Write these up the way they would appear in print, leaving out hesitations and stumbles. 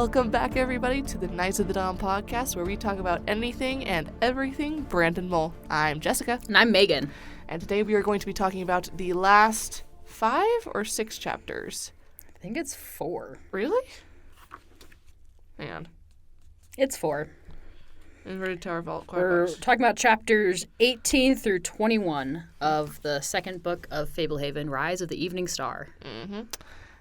Welcome back, everybody, to the Knights of the Dawn podcast, where we talk about anything and everything Brandon Mole. I'm Jessica. And I'm Megan. And today we are going to be talking about the last 5 or 6 chapters. I think it's 4. Really? Hang on. It's 4. Inverted Tower Vault. We're talking about chapters 18 through 21 of the second book of Fablehaven, Rise of the Evening Star. Mm-hmm.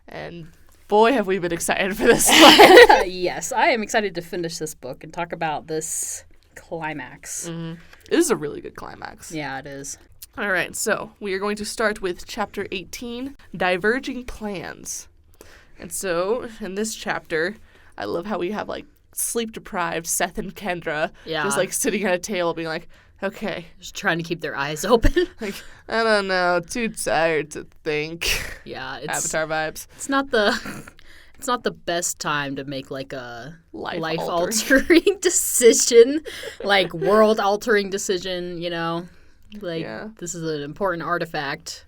And boy, have we been excited for this one. Yes, I am excited to finish this book and talk about this climax. Mm-hmm. This is a really good climax. Yeah, it is. All right, so we are going to start with chapter 18, Diverging Plans. And so in this chapter, I love how we have like sleep-deprived Seth and Kendra just like sitting at a table being like, okay. Just trying to keep their eyes open. Like, I don't know, too tired to think. Yeah, it's Avatar vibes. It's not the best time to make like a life-altering decision, like world-altering decision, you know? Like, This is an important artifact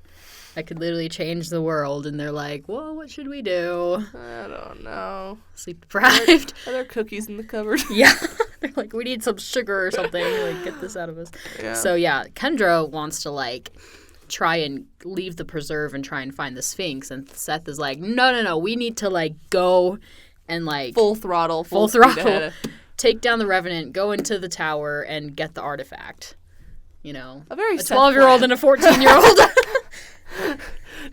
that could literally change the world, and they're like, well, what should we do? I don't know. Sleep-deprived. Are there cookies in the cupboard? Yeah. They're like, we need some sugar or something. Like, get this out of us. Yeah. So, Kendra wants to, like, try and leave the preserve and try and find the Sphinx, and Seth is like, no, we need to, like, go and, like... Full throttle. Take down the Revenant, go into the tower, and get the artifact. You know? A 12-year-old and a 14-year-old.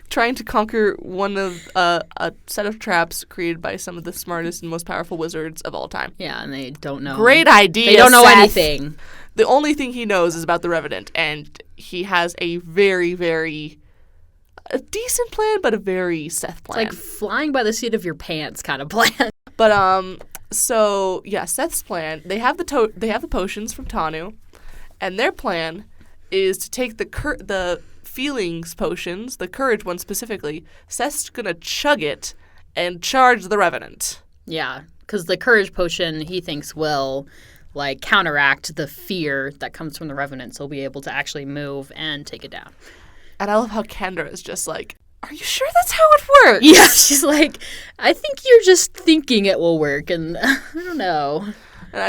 Trying to conquer one of a set of traps created by some of the smartest and most powerful wizards of all time. Yeah, and they don't know. Great idea. They don't know Seth. anything. The only thing he knows is about the Revenant, and he has a very, very a decent plan, but a very Seth plan. It's like flying by the seat of your pants kind of plan. But so yeah, Seth's plan. They have the potions from Tanu, and their plan is to take the feelings potions, the courage one specifically. Seth's gonna chug it and charge the Revenant. Yeah, because the courage potion he thinks will like counteract the fear that comes from the Revenant, so he'll be able to actually move and take it down. And I love how Kendra is just like, are you sure that's how it works? Yeah, she's like, I think you're just thinking it will work, and I don't know. And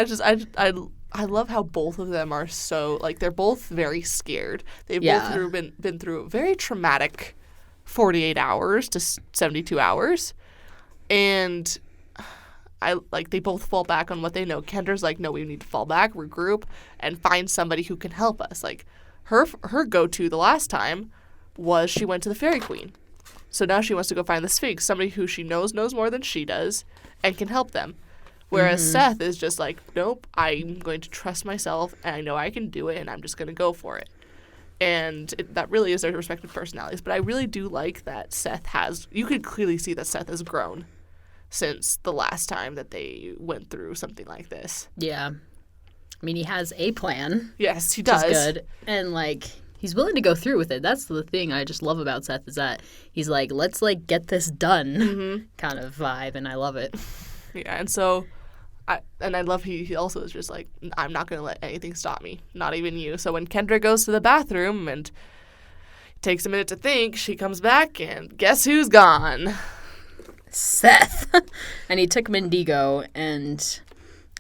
I love how both of them are so, like, they're both very scared. They've both been through a very traumatic 48 hours to 72 hours. And they both fall back on what they know. Kendra's like, no, we need to fall back, regroup, and find somebody who can help us. Like, her go-to the last time was she went to the Fairy Queen. So now she wants to go find the Sphinx, somebody who she knows more than she does and can help them. Whereas Seth is just like, nope, I'm going to trust myself, and I know I can do it, and I'm just going to go for it. And that really is their respective personalities. But I really do like that you could clearly see that Seth has grown since the last time that they went through something like this. Yeah. I mean, he has a plan. Yes, he does. Which is good. And, like, he's willing to go through with it. That's the thing I just love about Seth is that he's like, let's, like, get this done kind of vibe, and I love it. Yeah, and so... I love he also is just like, I'm not going to let anything stop me, not even you. So when Kendra goes to the bathroom and takes a minute to think, she comes back and guess who's gone? Seth. And he took Mendigo and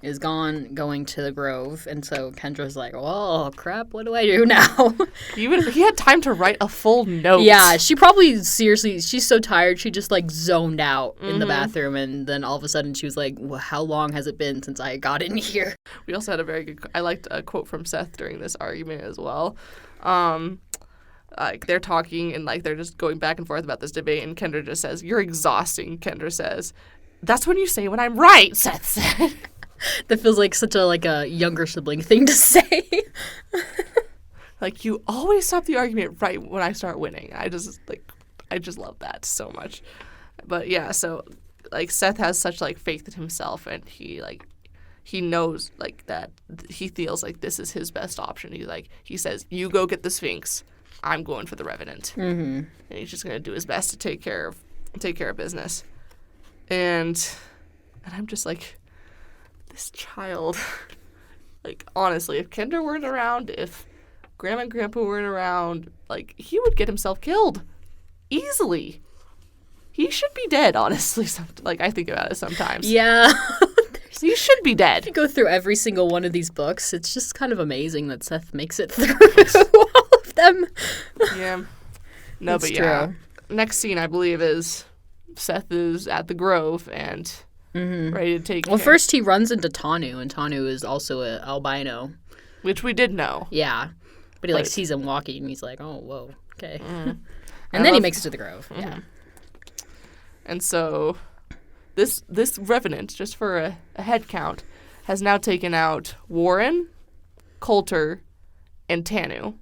is going to the Grove. And so Kendra's like, oh, crap, what do I do now? He had time to write a full note. Yeah, she probably, seriously, she's so tired, she just, like, zoned out in the bathroom. And then all of a sudden she was like, well, how long has it been since I got in here? We also had a very good, I liked a quote from Seth during this argument as well. Like, they're talking and, like, they're just going back and forth about this debate. And Kendra just says, you're exhausting, Kendra says. That's when you say when I'm right, Seth said. That feels like such a younger sibling thing to say. Like, you always stop the argument right when I start winning. I just love that so much. But yeah, so like Seth has such like faith in himself, and he knows like that he feels like this is his best option. He says, you go get the Sphinx, I'm going for the Revenant. And he's just gonna do his best to take care of business. And I'm just like, this child, like, honestly, if Kendra weren't around, if Grandma and Grandpa weren't around, like, he would get himself killed easily. he should be dead, honestly. Like, I think about it sometimes. Yeah. He should be dead. If you go through every single one of these books, it's just kind of amazing that Seth makes it through all of them. Yeah. No, but yeah. True. Next scene, I believe, is Seth is at the Grove and ready to take Well, first he runs into Tanu, and Tanu is also an albino. Which we did know. Yeah. But he, sees him walking, and he's like, oh, whoa, okay. And then he makes it to the Grove. Yeah. And so this Revenant, just for a head count, has now taken out Warren, Coulter, and Tanu.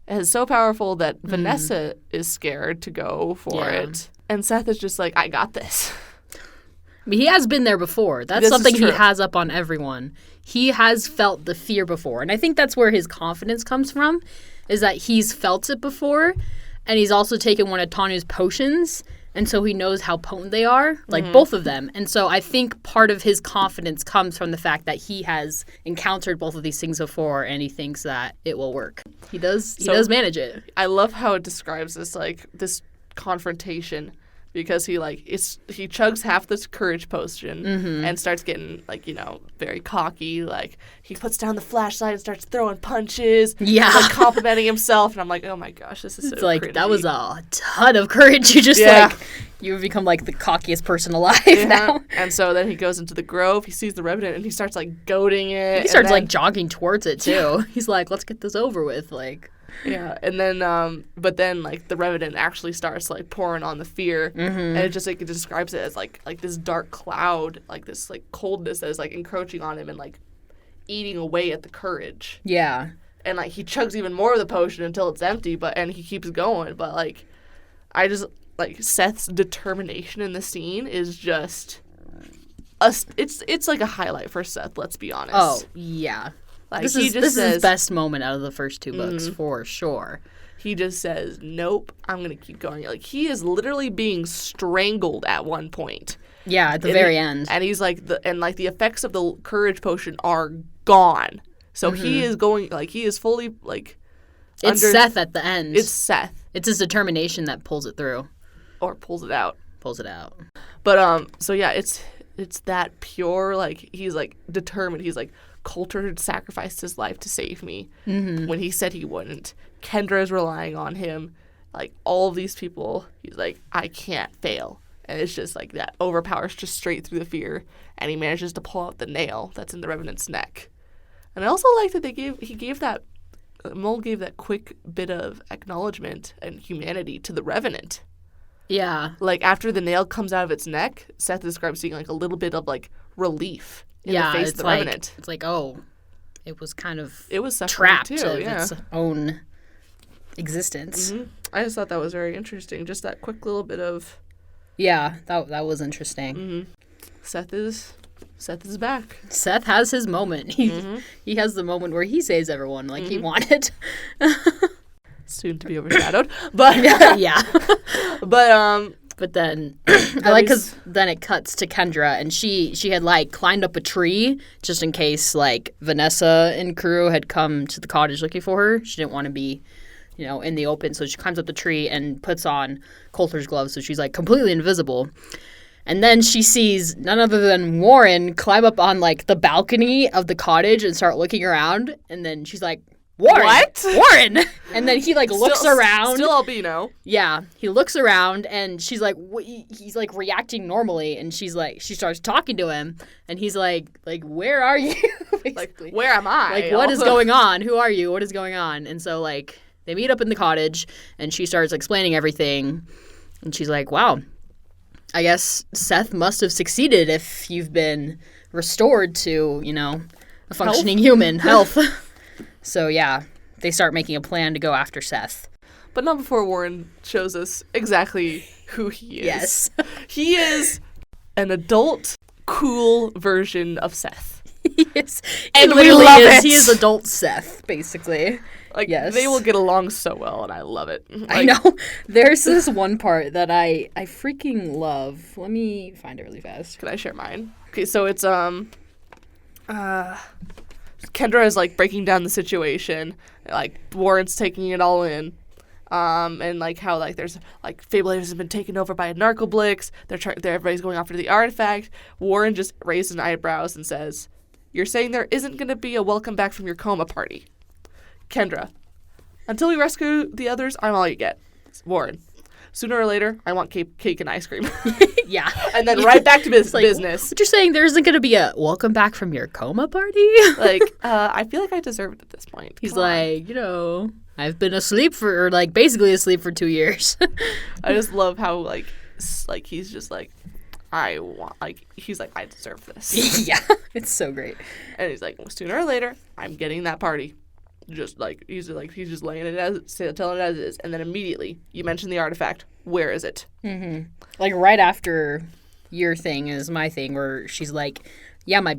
It is so powerful that Vanessa is scared to go for it. And Seth is just like, I got this. I mean, he has been there before. That's something he has up on everyone. He has felt the fear before. And I think that's where his confidence comes from, is that he's felt it before. And he's also taken one of Tanu's potions. And so he knows how potent they are, like both of them. And so I think part of his confidence comes from the fact that he has encountered both of these things before, and he thinks that it will work. He does manage it. I love how it describes this confrontation, because he chugs half this courage potion and starts getting very cocky. Like, he puts down the flashlight and starts throwing punches. Yeah, and, complimenting himself. And I'm like, oh my gosh, this is so cringy. That was a ton of courage. You've become the cockiest person alive now. And so then he goes into the Grove. He sees the Revenant and he starts goading it. He starts jogging towards it too. Yeah. He's like, let's get this over with. Yeah, and then, but then, the Revenant actually starts, pouring on the fear, and it just, it describes it as, this dark cloud, this, coldness that is, encroaching on him and, eating away at the courage. Yeah. And, he chugs even more of the potion until it's empty, and he keeps going, but, I just, Seth's determination in the scene is just, it's a highlight for Seth, let's be honest. Oh, yeah. This is his best moment out of the first two books, for sure. He just says, nope, I'm going to keep going. He is literally being strangled at one point. Yeah, at the very end. And he's the effects of the courage potion are gone. So he is going, he is fully, It's Seth at the end. It's Seth. It's his determination that pulls it through. Or pulls it out. But, so yeah, it's that pure, he's, determined. He's, Coulter had sacrificed his life to save me when he said he wouldn't. Kendra is relying on him. All of these people, he's I can't fail. And it's just that overpowers just straight through the fear. And he manages to pull out the nail that's in the Revenant's neck. And I also like that Mole gave that quick bit of acknowledgement and humanity to the Revenant. Yeah. After the nail comes out of its neck, Seth describes seeing a little bit of relief. In the face of the Revenant. It's it was kind of trapped of its own existence. I just thought that was very interesting. Just that quick little bit of... Yeah, that was interesting. Seth is back. Seth has his moment. He has the moment where he saves everyone he wanted. Soon to be overshadowed. But yeah. But then, I because then it cuts to Kendra, and she had, climbed up a tree just in case, Vanessa and crew had come to the cottage looking for her. She didn't want to be, in the open, so she climbs up the tree and puts on Coulter's gloves, so she's, completely invisible. And then she sees none other than Warren climb up on, the balcony of the cottage and start looking around, and then she's like, Warren! What? Warren! And then he, looks around. Still albino. Yeah. He looks around, and she's like, he's, reacting normally, and she starts talking to him, and he's like, where are you? Basically. Where am I? What is going on? Who are you? What is going on? And so, they meet up in the cottage, and she starts explaining everything, and she's like, wow, I guess Seth must have succeeded if you've been restored to, a functioning human health. So, yeah, they start making a plan to go after Seth. But not before Warren shows us exactly who he is. Yes. He is an adult, cool version of Seth. Yes. And we love it. He is adult Seth, basically. Yes. They will get along so well, and I love it. I know. There's this one part that I freaking love. Let me find it really fast. Can I share mine? Okay, so it's, Kendra is breaking down the situation. Warren's taking it all in. and like how like there's like Fablehaven has been taken over by a narcoblix. Everybody's going after the artifact. Warren just raised his eyebrows and says, "You're saying there isn't going to be a welcome back from your coma party?" Kendra, until we rescue the others, I'm all you get. Warren, sooner or later, I want cake and ice cream. Yeah. And then right back to business. What you're saying, there isn't going to be a welcome back from your coma party? Like, I feel like I deserve it at this point. He's like, I've been basically asleep for 2 years. I just love how, like he's just like, he's like, I deserve this. Yeah. It's so great. And he's like, well, sooner or later, I'm getting that party. Just like he's just laying it telling it as it is, and then immediately you mention the artifact. Where is it? Mm-hmm. Like right after your thing is my thing, where she's like, "Yeah, my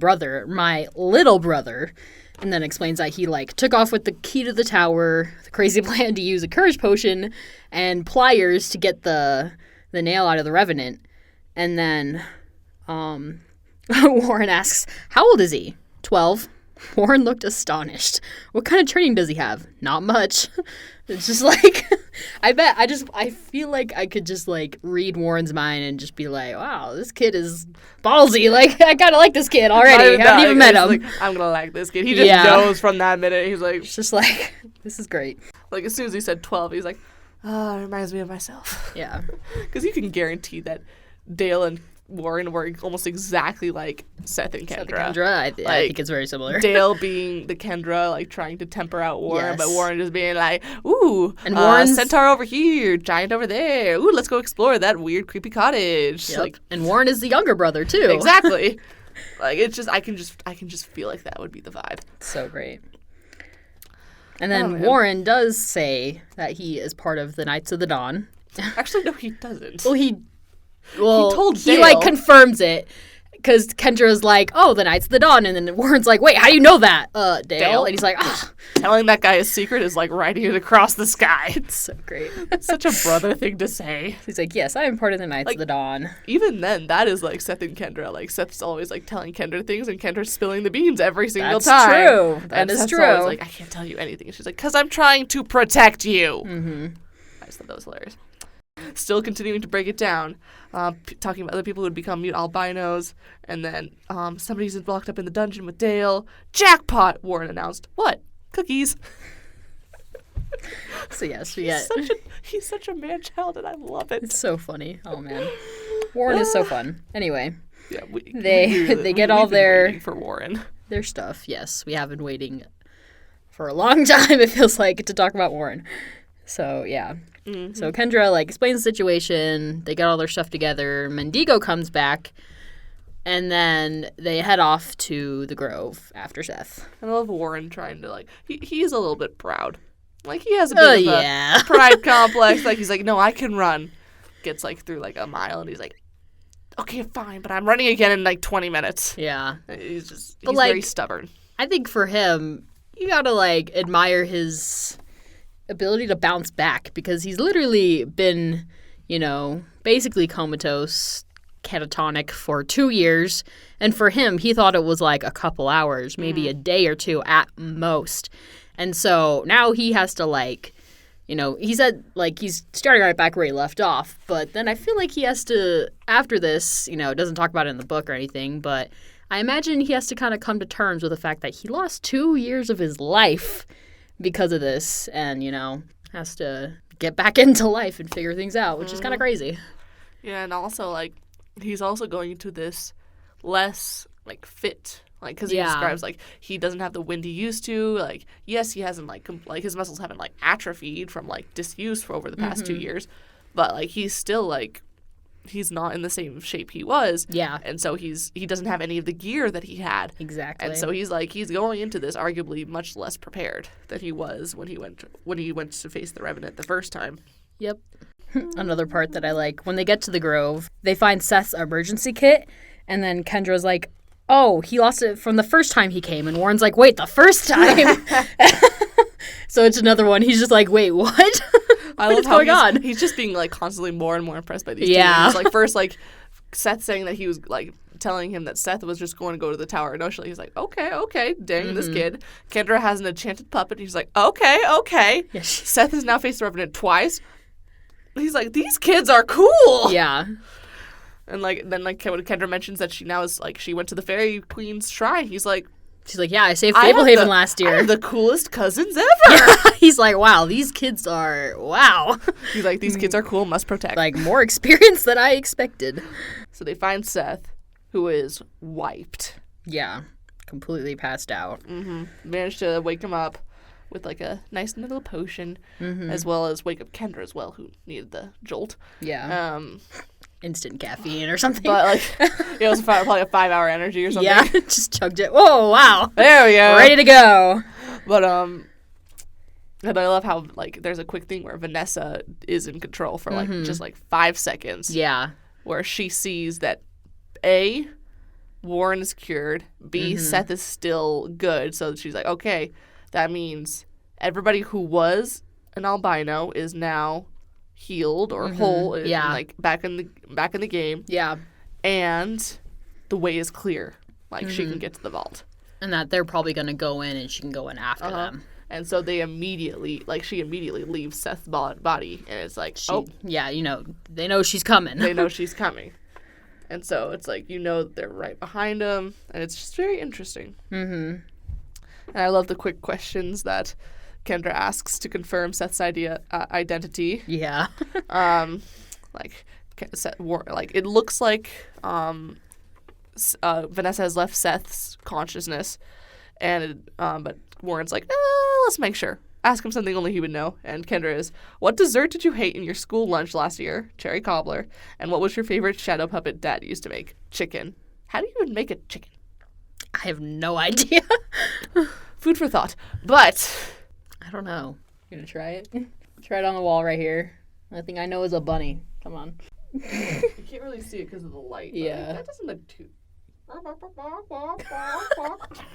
little brother," and then explains that he like took off with the key to the tower, the crazy plan to use a courage potion and pliers to get the nail out of the revenant, and then Warren asks, "How old is he?" 12. Warren looked astonished. What kind of training does he have? Not much. It's just like, I feel like I could just like read Warren's mind and just be like, wow, this kid is ballsy. Like, I kind of like this kid already. I haven't even met him. Like, I'm going to like this kid. He just knows from that minute. He's like, it's just like, this is great. Like, as soon as he said 12, he's like, oh, it reminds me of myself. Yeah. Because you can guarantee that Dale and Warren were almost exactly like Seth and Kendra. I think it's very similar. Dale being the Kendra, like trying to temper out Warren, but Warren just being like, ooh, and Warren's centaur over here, giant over there. Ooh, let's go explore that weird, creepy cottage. Yep. Like, and Warren is the younger brother too. Exactly. Like it's just I can just feel like that would be the vibe. So great. And then Warren does say that he is part of the Knights of the Dawn. Actually, no, he doesn't. He told Dale. He like confirms it because Kendra's like, "Oh, the Knights of the Dawn," and then Warren's like, "Wait, how do you know that, Dale?" And he's like, "Ah." Telling that guy a secret is like writing it across the sky. It's so great. It's such a brother thing to say. He's like, "Yes, I am part of the Knights of the Dawn." Even then, that is like Seth and Kendra. Like Seth's always like telling Kendra things, and Kendra's spilling the beans every single time. That's true. That is Seth's true. Always like, I can't tell you anything. And she's like, "'Cause I'm trying to protect you." Mm-hmm. I just thought that was hilarious. Still continuing to break it down, talking about other people who would become mute albinos, and then somebody's locked up in the dungeon with Dale. Jackpot! Warren announced. What? Cookies. So yes, we get. He's such a man-child, and I love it. It's so funny. Oh man, Warren is so fun. Anyway, yeah, they get all their for Warren their stuff. Yes, we have been waiting for a long time. It feels like to talk about Warren. So yeah. Mm-hmm. So Kendra like explains the situation. They get all their stuff together. Mendigo comes back, and then they head off to the Grove after Seth. I love Warren trying to like he is a little bit proud. Like he has a bit of a pride complex. Like he's like, no, I can run. Gets like through like a mile, and he's like, okay, fine, but I'm running again in like 20 minutes. Yeah, he's very stubborn. I think for him, you gotta like admire his ability to bounce back, because he's literally been, basically comatose, catatonic for 2 years. And for him, he thought it was like a couple hours, maybe a day or two at most. And so now he has to he said like he's starting right back where he left off. But then I feel like he has to, after this, it doesn't talk about it in the book or anything, but I imagine he has to kind of come to terms with the fact that he lost 2 years of his life because of this, and has to get back into life and figure things out, which is kind of crazy. Yeah, and also like he's also going into this less like fit, like because he describes like he doesn't have the wind he used to. Like yes, he hasn't like his muscles haven't like atrophied from like disuse for over the past 2 years, but like he's still like he's not in the same shape he was. Yeah. And so he doesn't have any of the gear that he had. Exactly. And so he's going into this arguably much less prepared than he was when he went to face the Revenant the first time. Yep. Another part that I like, when they get to the Grove, they find Seth's emergency kit, and then Kendra's like, oh, he lost it from the first time he came, and Warren's like, wait, the first time? So it's another one. He's just like, wait, what? What's going on? He's just being like constantly more and more impressed by these two. Like first, like Seth saying that he was like telling him that Seth was just going to go to the tower initially. He's like, okay, dang this kid. Kendra has an enchanted puppet. He's like, okay. Yes. Seth has now faced the Revenant twice. He's like, these kids are cool. Yeah. And then when Kendra mentions that she now is like, she went to the Fairy Queen's shrine. She's like, yeah, I saved Fablehaven last year. I have the coolest cousins ever. He's like, wow, these kids are, wow. He's like, these kids are cool, must protect. Like, more experience than I expected. So they find Seth, who is wiped. Yeah, completely passed out. Managed to wake him up with like a nice little potion, as well as wake up Kendra as well, who needed the jolt. Yeah. Instant caffeine or something. But like, it was probably a 5-hour energy or something. Yeah, just chugged it. Whoa, wow. There we go. Ready to go. But and I love how like there's a quick thing where Vanessa is in control for like just like 5 seconds. Yeah. Where she sees that A, Warren is cured, B, Seth is still good. So she's like, okay, that means everybody who was an albino is now healed or whole, and, like back in the game. Yeah. And the way is clear. Like she can get to the vault. And that they're probably going to go in and she can go in after them. And so she immediately leaves Seth's body, and it's like, yeah, they know she's coming. They know she's coming. And so it's like, they're right behind him, and it's just very interesting. And I love the quick questions that Kendra asks to confirm Seth's identity. Yeah. It looks like Vanessa has left Seth's consciousness, and but Warren's like, let's make sure. Ask him something only he would know. And Kendra is, what dessert did you hate in your school lunch last year? Cherry cobbler. And what was your favorite shadow puppet Dad used to make? Chicken. How do you even make a chicken? I have no idea. Food for thought. But I don't know. You gonna try it? Try it on the wall right here. The thing I know is a bunny. Come on. You can't really see it because of the light. Yeah. That doesn't look too...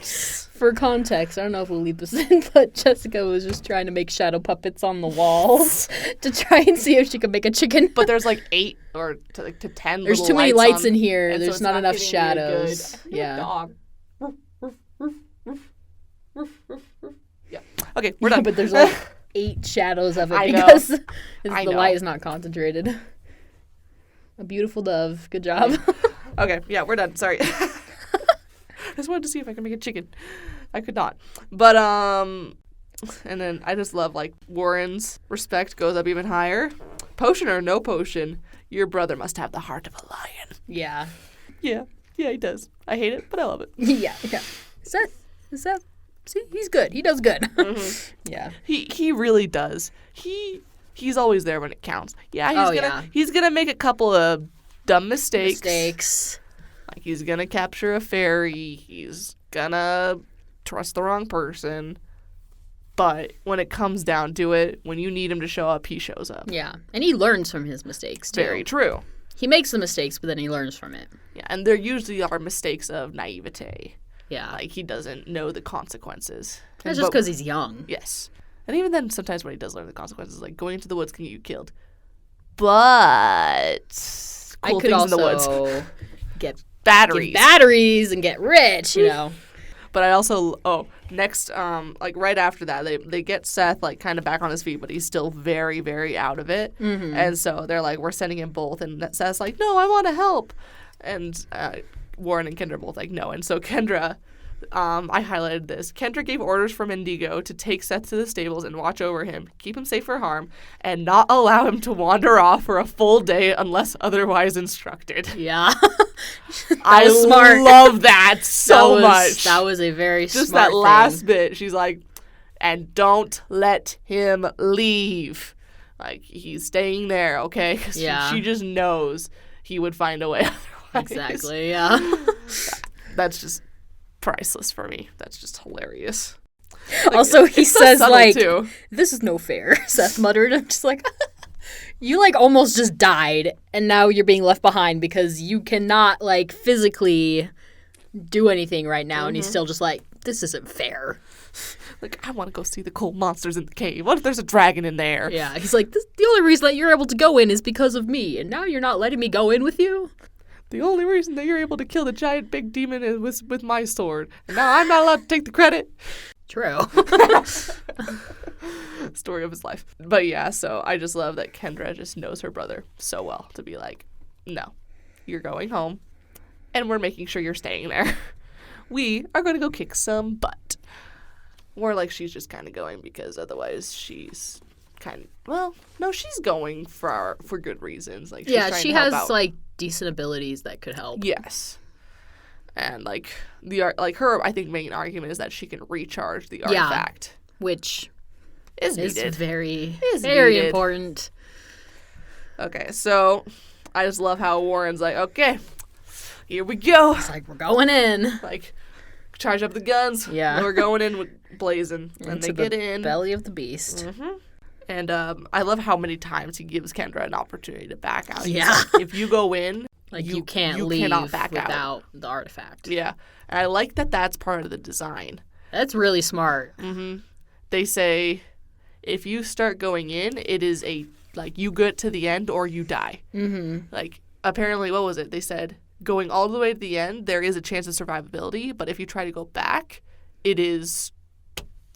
For context, I don't know if we'll leave this in, but Jessica was just trying to make shadow puppets on the walls to try and see if she could make a chicken. But there's like 8 or to 10 There's too many lights in here. There's so not enough shadows. Yeah. Dog. Yeah. Okay, we're done. But there's like 8 shadows of it because the light is not concentrated. A beautiful dove. Good job. Okay, yeah, we're done. Sorry. I just wanted to see if I could make a chicken. I could not. But, and then I just love, like, Warren's respect goes up even higher. Potion or no potion, your brother must have the heart of a lion. Yeah. Yeah, he does. I hate it, but I love it. Yeah. Seth, see, he's good. He does good. Yeah. He really does. He's always there when it counts. Yeah, he's gonna make a couple of dumb mistakes. Like, he's gonna capture a fairy. He's gonna trust the wrong person. But when it comes down to it, when you need him to show up, he shows up. Yeah. And he learns from his mistakes, too. Very true. He makes the mistakes, but then he learns from it. Yeah, and there usually are mistakes of naivete. Yeah. Like, he doesn't know the consequences. That's just because he's young. Yes. And even then, sometimes when he does learn the consequences, like, going into the woods can get you killed. But cool I could things also in the woods. Get batteries and get rich, But I also next like right after that they get Seth like kind of back on his feet, but he's still very, very out of it. And so they're like, we're sending him both, and Seth's like, no, I want to help. And Warren and Kendra both like, no. And so Kendra, I highlighted this. Kendra gave orders from Indigo to take Seth to the stables and watch over him, keep him safe from harm, and not allow him to wander off for a full day unless otherwise instructed. Yeah. I love that so much. That was a very just smart that last bit. She's like, and don't let him leave. Like, he's staying there, okay? Because she just knows he would find a way otherwise. Exactly, yeah. That's just priceless for me. That's just hilarious. Like, also, he says, like, too. This is no fair, Seth muttered. I'm just like, you, like, almost just died, and now you're being left behind because you cannot, like, physically do anything right now, and he's still just like, this isn't fair. Like, I want to go see the cool monsters in the cave. What if there's a dragon in there? Yeah, he's like, the only reason that you're able to go in is because of me, and now you're not letting me go in with you? the only reason that you're able to kill the giant big demon is with my sword. And now I'm not allowed to take the credit. True. Story of his life. But yeah, so I just love that Kendra just knows her brother so well to be like, no, you're going home and we're making sure you're staying there. We are going to go kick some butt. Or like she's just kind of going because otherwise she's kind of, well, no, she's going for good reasons. Like, she's she has like decent abilities that could help. Yes. And like her, I think, main argument is that she can recharge the artifact, which is very needed. important. Okay, so I just love how Warren's like, okay, here we go. It's like, we're going in. Like, charge up the guns. Yeah, we're going in with blazing, and they get in belly of the beast. Mm-hmm. And I love how many times he gives Kendra an opportunity to back out. Yeah, like, if you go in. Like, you can't leave cannot back without out. the artifact. Yeah. And I like that that's part of the design. That's really smart. Mm-hmm. They say if you start going in, it is like, you get to the end or you die. Mm-hmm. Like, apparently, what was it? They said going all the way to the end, there is a chance of survivability. But if you try to go back, it is,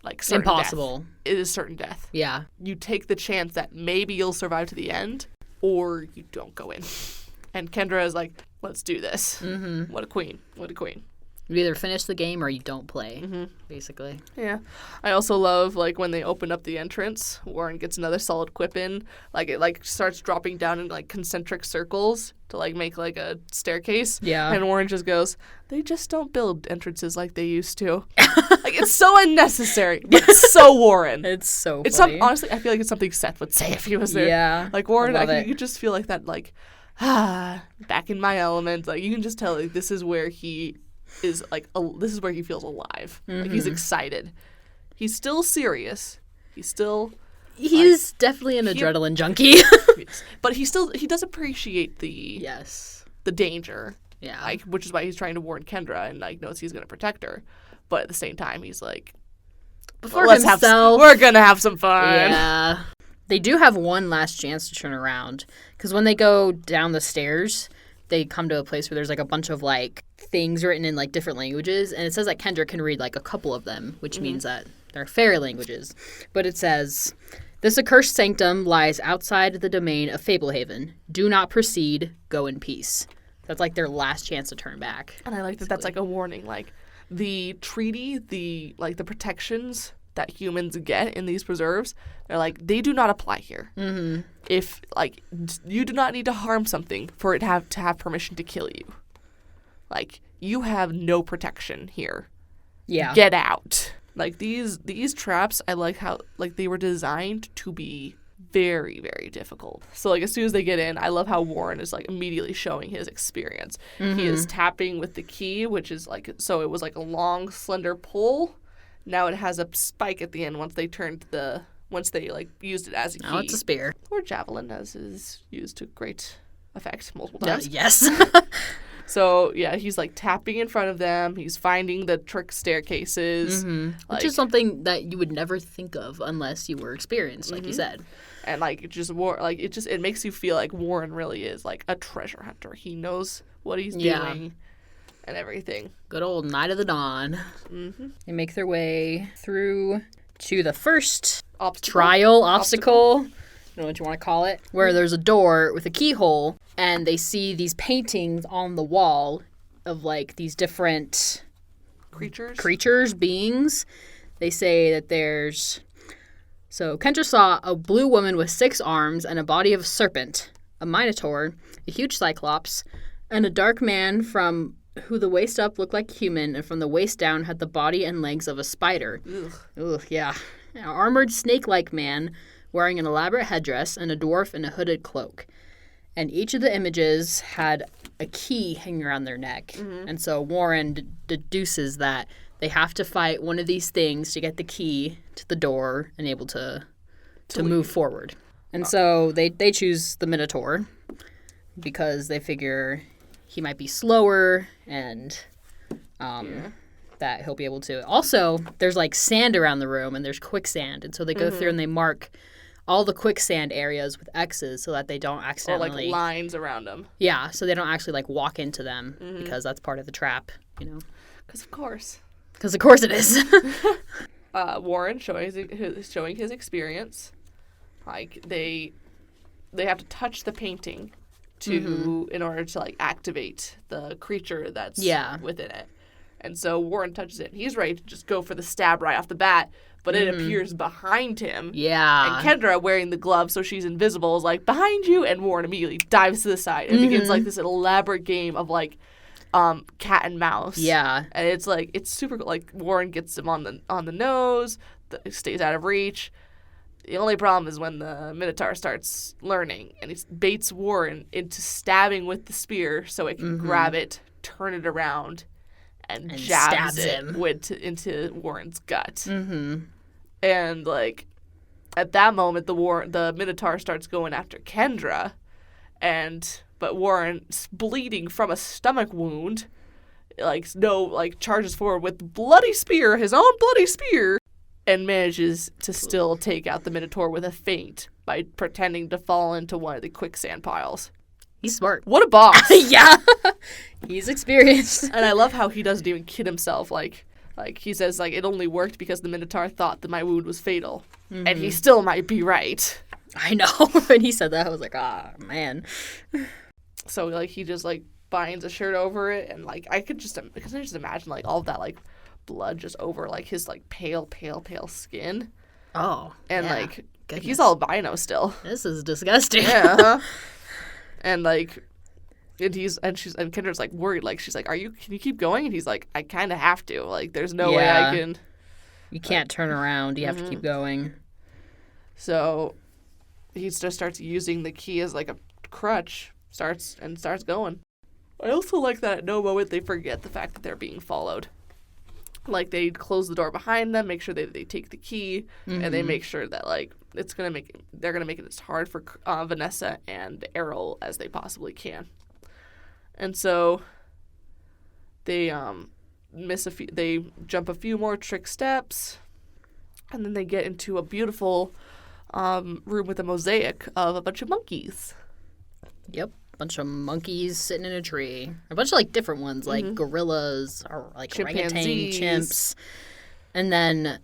like, certain impossible. Death. It is certain death. Yeah. You take the chance that maybe you'll survive to the end or you don't go in. And Kendra is like, let's do this. Mm-hmm. What a queen. What a queen. You either finish the game or you don't play, basically. Yeah. I also love, like, when they open up the entrance, Warren gets another solid quip in. Like, it, like, starts dropping down in, like, concentric circles to, like, make, like, a staircase. Yeah. And Warren just goes, they just don't build entrances like they used to. Like, it's so unnecessary, but so Warren. It's so funny. Honestly, I feel like it's something Seth would say if he was there. Yeah. Like, Warren, you just feel like that, like, back in my element. Like, you can just tell, like, this is where he is, like, this is where he feels alive. Mm-hmm. Like, he's excited. He's still serious. He's definitely an adrenaline junkie. But he does appreciate the danger. Yeah. Like, which is why he's trying to warn Kendra and, like, knows he's going to protect her. But at the same time, he's like, we're going to have some fun. Yeah. They do have one last chance to turn around. Because when they go down the stairs, they come to a place where there's, like, a bunch of, like, things written in, like, different languages. And it says that Kendra can read, like, a couple of them, which means that they're fairy languages. But it says, this accursed sanctum lies outside the domain of Fablehaven. Do not proceed. Go in peace. That's, like, their last chance to turn back. And I like that that's, like, a warning. Like, the treaty, the protections that humans get in these preserves, they're like, they do not apply here. Mm-hmm. If, like, you do not need to harm something for it to have permission to kill you. Like, you have no protection here. Yeah. Get out. Like, these traps, I like how, like, they were designed to be very, very difficult. So, like, as soon as they get in, I love how Warren is, like, immediately showing his experience. Mm-hmm. He is tapping with the key, which is, like, so it was, like, a long, slender pole. Now it has a spike at the end once they like used it as a key. Now it's a spear. Or javelin, as is used to great effect multiple times. Yes. So, yeah, he's, like, tapping in front of them. He's finding the trick staircases. Mm-hmm. Which is something that you would never think of unless you were experienced, like you said. And, like, it makes you feel like Warren really is, like, a treasure hunter. He knows what he's doing. And everything. Good old Night of the Dawn. Mm-hmm. They make their way through to the first obstacle. I don't know what you want to call it, where there's a door with a keyhole, and they see these paintings on the wall of, like, these different creatures, beings. They say that so Kendra saw a blue woman with 6 arms and a body of a serpent, a minotaur, a huge cyclops, and a dark man from who the waist up looked like human, and from the waist down had the body and legs of a spider. Ugh, yeah. An armored snake-like man wearing an elaborate headdress, and a dwarf in a hooded cloak. And each of the images had a key hanging around their neck. Mm-hmm. And so Warren deduces that they have to fight one of these things to get the key to the door and able to move forward. And so they choose the Minotaur because they figure he might be slower and that he'll be able to. Also, there's, like, sand around the room and there's quicksand. And so they go through and they mark all the quicksand areas with X's so that they don't accidentally... Or, like, lines around them. Yeah, so they don't actually, like, walk into them because that's part of the trap, Because of course. Because of course it is. Warren showing his experience. Like, they have to touch the painting in order to, like, activate the creature that's within it. And so Warren touches it, and he's ready to just go for the stab right off the bat, but it appears behind him. Yeah. And Kendra, wearing the glove so she's invisible, is like, behind you, and Warren immediately dives to the side and begins, like, this elaborate game of, like, cat and mouse. Yeah. And it's, like, it's super, like, Warren gets him on the nose, stays out of reach. The only problem is when the Minotaur starts learning, and he baits Warren into stabbing with the spear so it can grab it, turn it around, and jabs him into Warren's gut. And, like, at that moment, the Minotaur starts going after Kendra, but Warren's bleeding from a stomach wound, charges forward with his own bloody spear, and manages to still take out the Minotaur with a feint by pretending to fall into one of the quicksand piles. He's smart. What a boss. Yeah. He's experienced. And I love how he doesn't even kid himself. Like he says, like, it only worked because the Minotaur thought that my wound was fatal. And he still might be right. I know. When he said that, I was like, man. So, like, he just, like, binds a shirt over it. And, like, I can just imagine, like, all of that, like, blood just over, like, his, like, pale Oh, skin. And, yeah. like, Goodness. He's albino still. This is disgusting. Yeah. And, like, and Kendra's, like, worried. Like, she's like, can you keep going? And he's like, I kind of have to. Like, there's no way I can. You can't turn around. You have to keep going. So he just starts using the key as, like, a crutch. Starts going. I also like that at no moment they forget the fact that they're being followed. Like, they close the door behind them, make sure they take the key, and they make sure that, like, they're gonna make it as hard for Vanessa and Errol as they possibly can. And so they they jump a few more trick steps, and then they get into a beautiful room with a mosaic of a bunch of monkeys. Yep. Bunch of monkeys sitting in a tree. A bunch of, like, different ones, like gorillas or, like, orangutan chimps. And then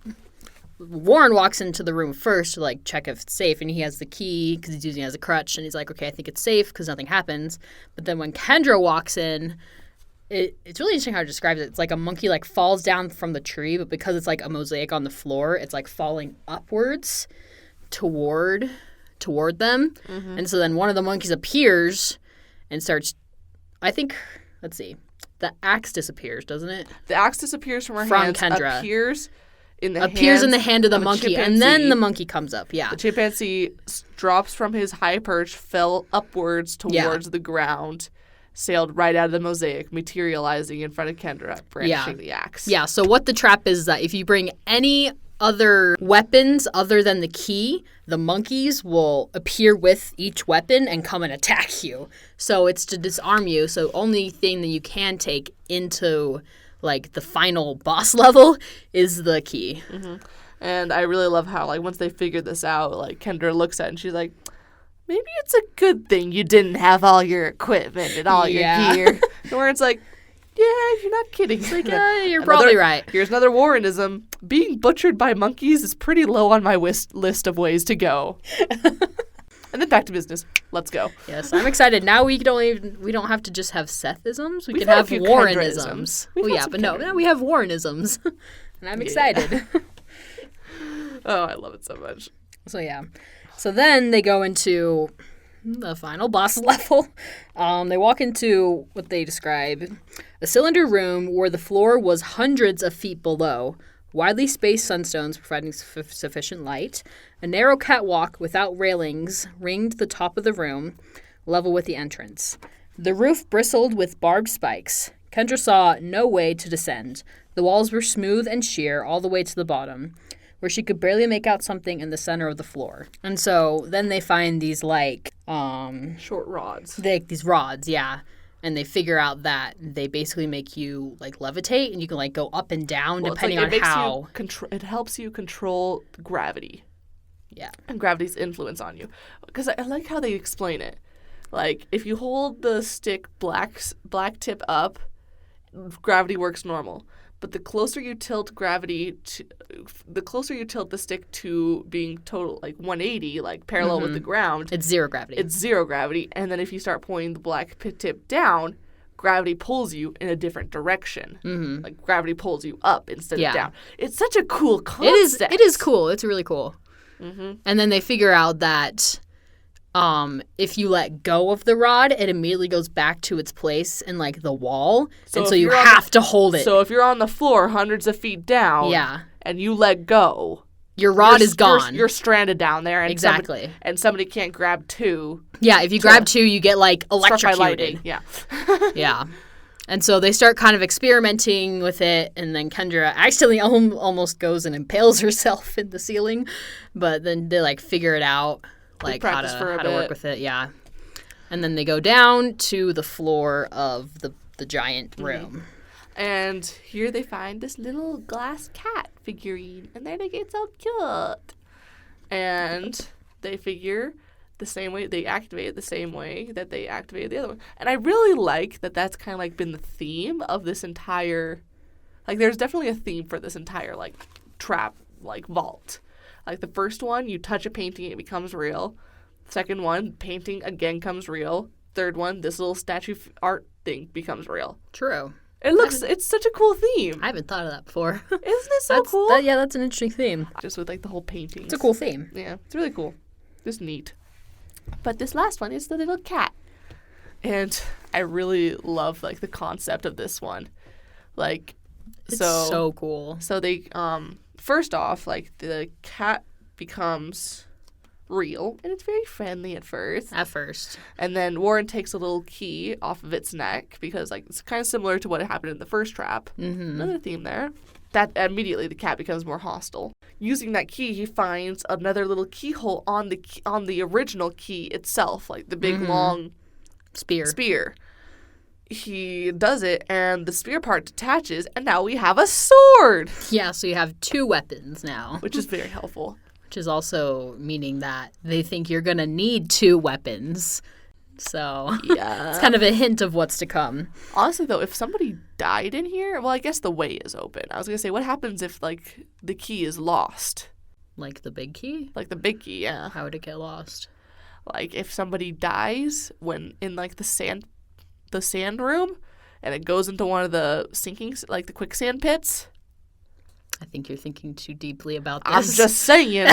Warren walks into the room first to, like, check if it's safe, and he has the key because he's using it as a crutch, and he's like, okay, I think it's safe because nothing happens. But then when Kendra walks in, it's really interesting how it describes it. It's like a monkey, like, falls down from the tree, but because it's, like, a mosaic on the floor, it's, like, falling upwards toward them. And so then one of the monkeys appears and starts, I think, let's see, the axe disappears, doesn't it? The axe disappears from her hands, Kendra. appears in the hand of the monkey, and then the monkey comes up, The chimpanzee drops from his high perch, fell upwards towards the ground, sailed right out of the mosaic, materializing in front of Kendra, brandishing the axe. Yeah, so what the trap is that if you bring any other weapons other than the key, the monkeys will appear with each weapon and come and attack you. So it's to disarm you. So only thing that you can take into, like, the final boss level is the key. And I really love how, like, once they figure this out, like, Kendra looks at it and she's like, maybe it's a good thing you didn't have all your equipment and all your gear. Where it's like, yeah, you're not kidding. It's like, you're probably right. Here's another Warrenism. Being butchered by monkeys is pretty low on my list of ways to go. And then back to business. Let's go. Yes, I'm excited. Now we don't have to just have Sethisms. We can have Warrenisms. Well, yeah, but now we have Warrenisms. And I'm excited. Oh, I love it so much. So, yeah. So then they go into the final boss level. They walk into what they describe a cylinder room where the floor was hundreds of feet below, widely spaced sunstones providing sufficient light. A narrow catwalk without railings ringed the top of the room, level with the entrance. The roof bristled with barbed spikes. Kendra saw no way to descend. The walls were smooth and sheer all the way to the bottom, where she could barely make out something in the center of the floor. And so then they find these, like, short rods. These rods, yeah. And they figure out that they basically make you, like, levitate, and you can, like, go up and down depending on how. It helps you control gravity. Yeah. And gravity's influence on you. Because I like how they explain it. Like, if you hold the stick black tip up, gravity works normal. But the closer you tilt the stick to being total, like 180, like parallel with the ground. It's zero gravity. It's zero gravity. And then if you start pointing the black tip down, gravity pulls you in a different direction. Mm-hmm. Like gravity pulls you up instead of down. It's such a cool concept. It is cool. It's really cool. Mm-hmm. And then they figure out that if you let go of the rod, it immediately goes back to its place in like the wall, and so you have to hold it. So if you're on the floor hundreds of feet down, and you let go, your rod is gone. You're stranded down there, and exactly. Somebody can't grab two. Yeah, if you grab two, you get like electrocuted. Struck by lightning. Yeah. Yeah. And so they start kind of experimenting with it, and then Kendra accidentally almost goes and impales herself in the ceiling, but then they like figure it out. Like how to work with it, yeah. And then they go down to the floor of the giant room. And here they find this little glass cat figurine. And they think it's so cute. And they figure the same way, they activate it the same way that they activated the other one. And I really like that that's kind of like been the theme of this entire, like there's definitely a theme for this entire like trap, like vault. Like the first one, you touch a painting, it becomes real. Second one, painting again comes real. Third one, this little statue art thing becomes real. True. It's such a cool theme. I haven't thought of that before. Isn't it so cool? That's an interesting theme. Just with like the whole painting. It's a cool theme. Yeah, it's really cool. Just neat. But this last one is the little cat. And I really love like the concept of this one. Like, it's so cool. So they, first off, like, the cat becomes real, and it's very friendly at first. And then Warren takes a little key off of its neck, because, like, it's kind of similar to what happened in the first trap. Mm-hmm. Another theme there. That immediately the cat becomes more hostile. Using that key, he finds another little keyhole on the original key itself, like the big, long spear. He does it, and the spear part detaches, and now we have a sword. Yeah, so you have two weapons now. Which is very helpful. Which is also meaning that they think you're going to need two weapons. So yeah. It's kind of a hint of what's to come. Honestly, though, if somebody died in here, well, I guess the way is open. I was going to say, what happens if, like, the key is lost? Like the big key? Like the big key, yeah. How would it get lost? Like, if somebody dies when in, like, the sand room, and it goes into one of the like the quicksand pits. I think you're thinking too deeply about this. I'm just saying.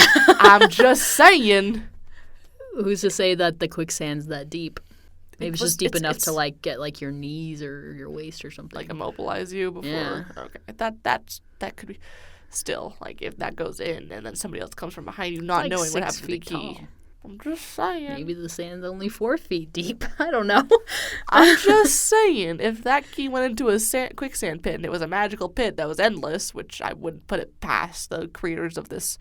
Who's to say that the quicksand's that deep? Maybe it's just deep enough to like get like your knees or your waist or something. Like immobilize you before. Yeah. Okay. That could be still like if that goes in and then somebody else comes from behind you, not like knowing what happened to the key. Tall. I'm just saying. Maybe the sand's only 4 feet deep. I don't know. I'm just saying. If that key went into a quicksand pit and it was a magical pit that was endless, which I wouldn't put it past the creators of this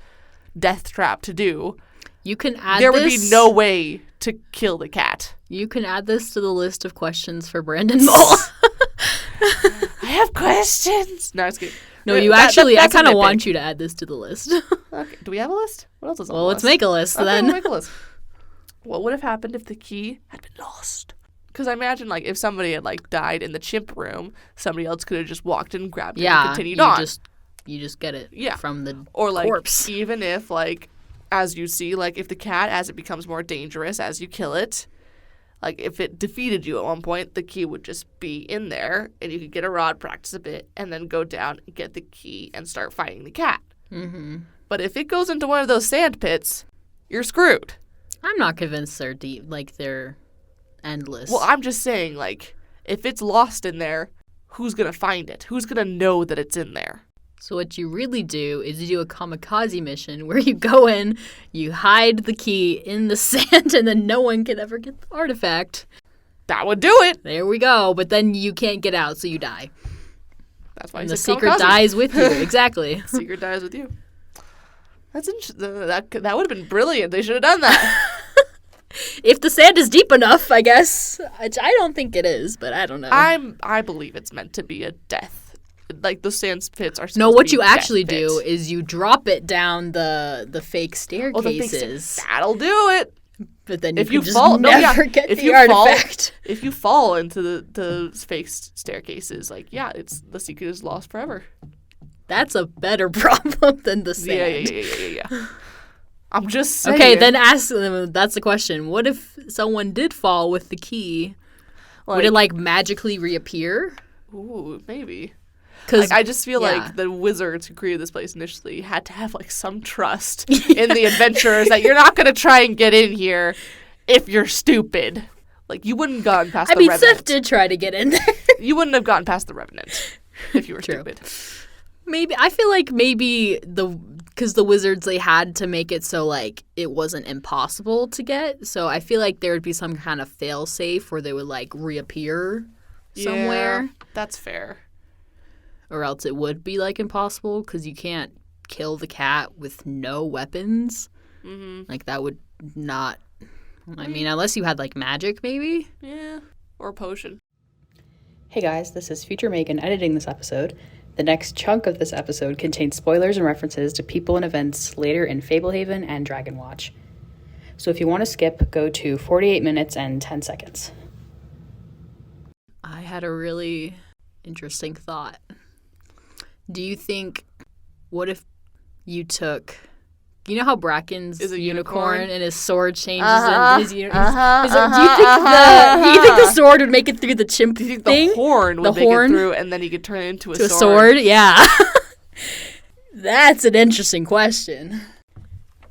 death trap to do, you can add there would be no way to kill the cat. You can add this to the list of questions for Brandon Mole. I have questions. No, it's good. No, you actually, I kind of want you to add this to the list. Okay. Do we have a list? What else is on the list? Well, let's make a list then. We'll make a list. What would have happened if the key had been lost? Because I imagine, like, if somebody had, like, died in the chimp room, somebody else could have just walked in, grabbed it, and continued on. You just get it from the or, like, corpse. Even if, like, as you see, like, if the cat, as it becomes more dangerous, as you kill it, like, if it defeated you at one point, the key would just be in there, and you could get a rod, practice a bit, and then go down and get the key and start fighting the cat. Mm-hmm. But if it goes into one of those sand pits, you're screwed. I'm not convinced they're deep, like, they're endless. Well, I'm just saying, like, if it's lost in there, who's going to find it? Who's going to know that it's in there? So what you really do is you do a kamikaze mission where you go in, you hide the key in the sand, and then no one can ever get the artifact. That would do it. There we go. But then you can't get out, so you die. That's why the secret dies with you. Exactly. The secret dies with you. That's interesting. That would have been brilliant. They should have done that. If the sand is deep enough, I guess. Which I don't think it is, but I don't know. I believe it's meant to be a death like those sand pits are. No, what you actually do is you drop it down the fake staircases. That'll do it. But then if you fall, get the artifact. If you fall into the fake staircases, like the secret is lost forever. That's a better problem than the sand. Yeah. I'm just saying. Okay, then ask them. That's the question. What if someone did fall with the key? Would it like magically reappear? Ooh, maybe. Because I just feel like the wizards who created this place initially had to have like some trust in the adventurers that you're not going to try and get in here if you're stupid. Like you wouldn't have gotten past the Revenant. Seth did try to get in there. You wouldn't have gotten past the Revenant if you were stupid. Maybe I feel like because the wizards, they had to make it so like it wasn't impossible to get. So I feel like there would be some kind of fail safe where they would like reappear somewhere. Yeah, that's fair. Or else it would be, like, impossible because you can't kill the cat with no weapons. Mm-hmm. Like, that would not... I mean, unless you had, like, magic, maybe? Yeah, or a potion. Hey, guys, this is Future Megan editing this episode. The next chunk of this episode contains spoilers and references to people and events later in Fablehaven and Dragonwatch. So if you want to skip, go to 48 minutes and 10 seconds. I had a really interesting thought. Do you think, what if you took, you know how Bracken's is a unicorn and his sword changes into his unicorn? Do you think the sword would make it through the chimp thing? The horn would make it through and then he could turn it into a sword? Sword? Yeah. That's an interesting question.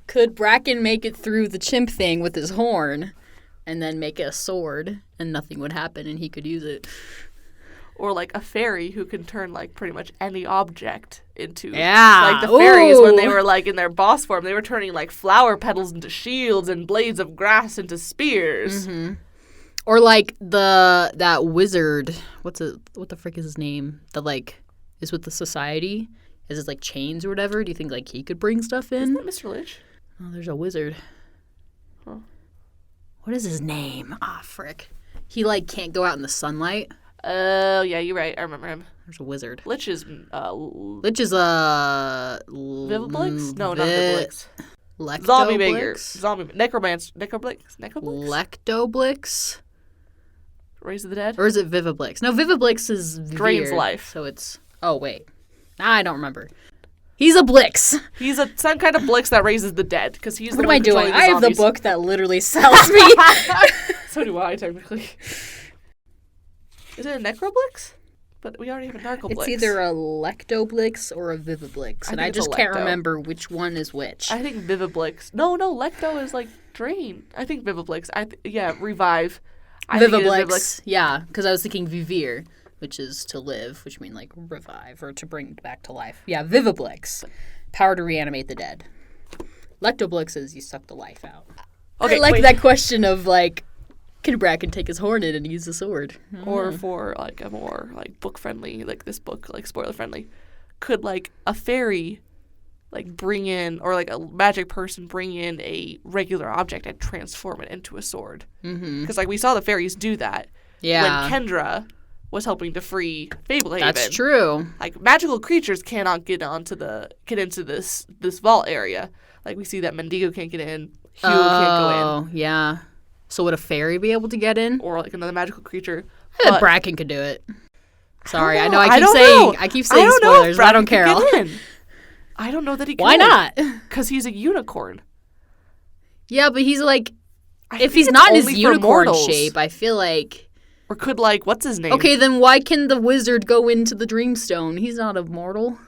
Could Bracken make it through the chimp thing with his horn and then make it a sword and nothing would happen and he could use it? Or, like, a fairy who can turn, like, pretty much any object into... Yeah. Like, the fairies, when they were, like, in their boss form, they were turning, like, flower petals into shields and blades of grass into spears. Mm-hmm. Or, like, that wizard... What the frick is his name? That, like, is with the society? Is it, like, chains or whatever? Do you think, like, he could bring stuff in? Isn't that Mr. Lich? Oh, there's a wizard. Huh. What is his name? Ah, frick. He, like, can't go out in the sunlight. Oh, yeah, you're right. I remember him. There's a wizard. Lich is... Lich is Vivblix? No, not Vivblix. Zombie Banger. Necroblix? Lectoblix? Raise of the Dead? Or is it Viviblix? No, Viviblix is Drain's life. So it's... Oh, wait. I don't remember. He's a Blix. He's some kind of Blix that raises the dead. Because he's the one What am I doing? I have the book that literally sells me. So do I, technically. Is it a Necroblix? But we already have a Narcoblix. It's either a Lectoblix or a Viviblix, and I just can't remember which one is which. I think Viviblix. No, Lecto is like Drain. I think Viviblix. Revive. Viviblix. Yeah, because I was thinking Vivir, which is to live, which means like revive or to bring back to life. Yeah, Viviblix. Power to reanimate the dead. Lectoblix is you suck the life out. Okay, I like that question of like, can Bracken take his horn in and use the sword? Or for like a more like book friendly, like this book, like spoiler friendly, could like a fairy like bring in, or like a magic person bring in a regular object and transform it into a sword? Because like we saw the fairies do that. Yeah. When Kendra was helping to free Fablehaven. That's true. Like magical creatures cannot get into this vault area. Like we see that Mendigo can't get in, Hugo can't go in. Oh, yeah. So would a fairy be able to get in? Or like another magical creature? Bracken could do it. Sorry, I keep saying spoilers, but I don't care. I don't know that he can. Why not? Because he's a unicorn. Yeah, but he's like, if he's not in his unicorn shape, I feel like... Or could like, what's his name? Okay, then why can the wizard go into the Dreamstone? He's not a mortal.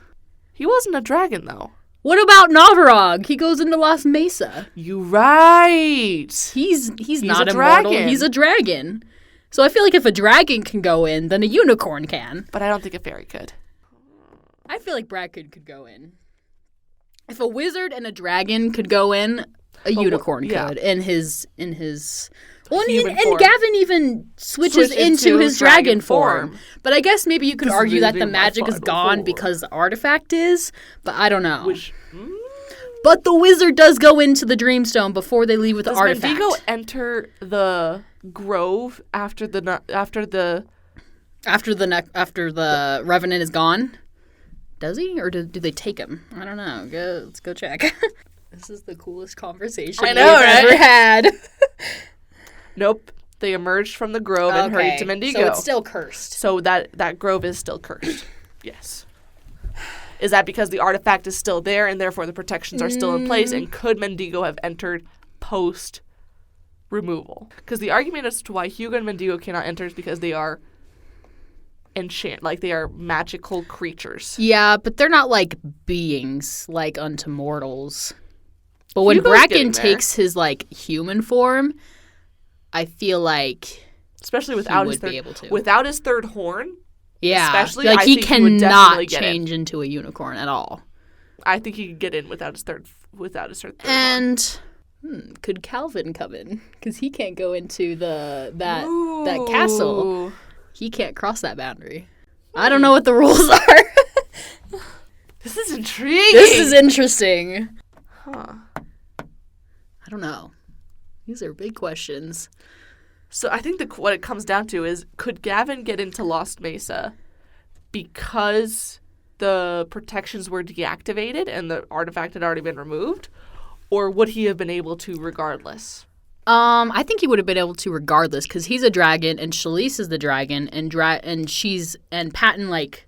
He wasn't a dragon, though. What about Navarog? He goes into Las Mesa. You right. He's not immortal. He's a dragon. So I feel like if a dragon can go in, then a unicorn can. But I don't think a fairy could. I feel like Bracken could go in. If a wizard and a dragon could go in, a unicorn could. In his Well, and Gavin even switches into his dragon form. But I guess maybe you could argue that the magic is gone because the artifact is, but I don't know. But the wizard does go into the Dreamstone before they leave with the artifact. Does Mendigo enter the grove after the After the Revenant is gone? Does he? Or do they take him? I don't know. Let's go check. This is the coolest conversation we've ever had. Nope. They emerged from the grove and hurried to Mendigo. So it's still cursed. So that grove is still cursed. Yes. Is that because the artifact is still there and therefore the protections are still in place? And could Mendigo have entered post removal? Because the argument as to why Hugo and Mendigo cannot enter is because they are they are magical creatures. Yeah, but they're not like beings like unto mortals. But when Bracken takes his like human form, I feel like especially without his third horn. Yeah, especially like he cannot change into a unicorn at all. I think he could get in without his third and could Calvin come in? Because he can't go into that castle. He can't cross that boundary. I don't know what the rules are. This is intriguing. This is interesting. Huh. I don't know. These are big questions. So I think what it comes down to is, could Gavin get into Lost Mesa because the protections were deactivated and the artifact had already been removed? Or would he have been able to regardless? I think he would have been able to regardless, because he's a dragon and Shalice is the dragon, and Patton, like,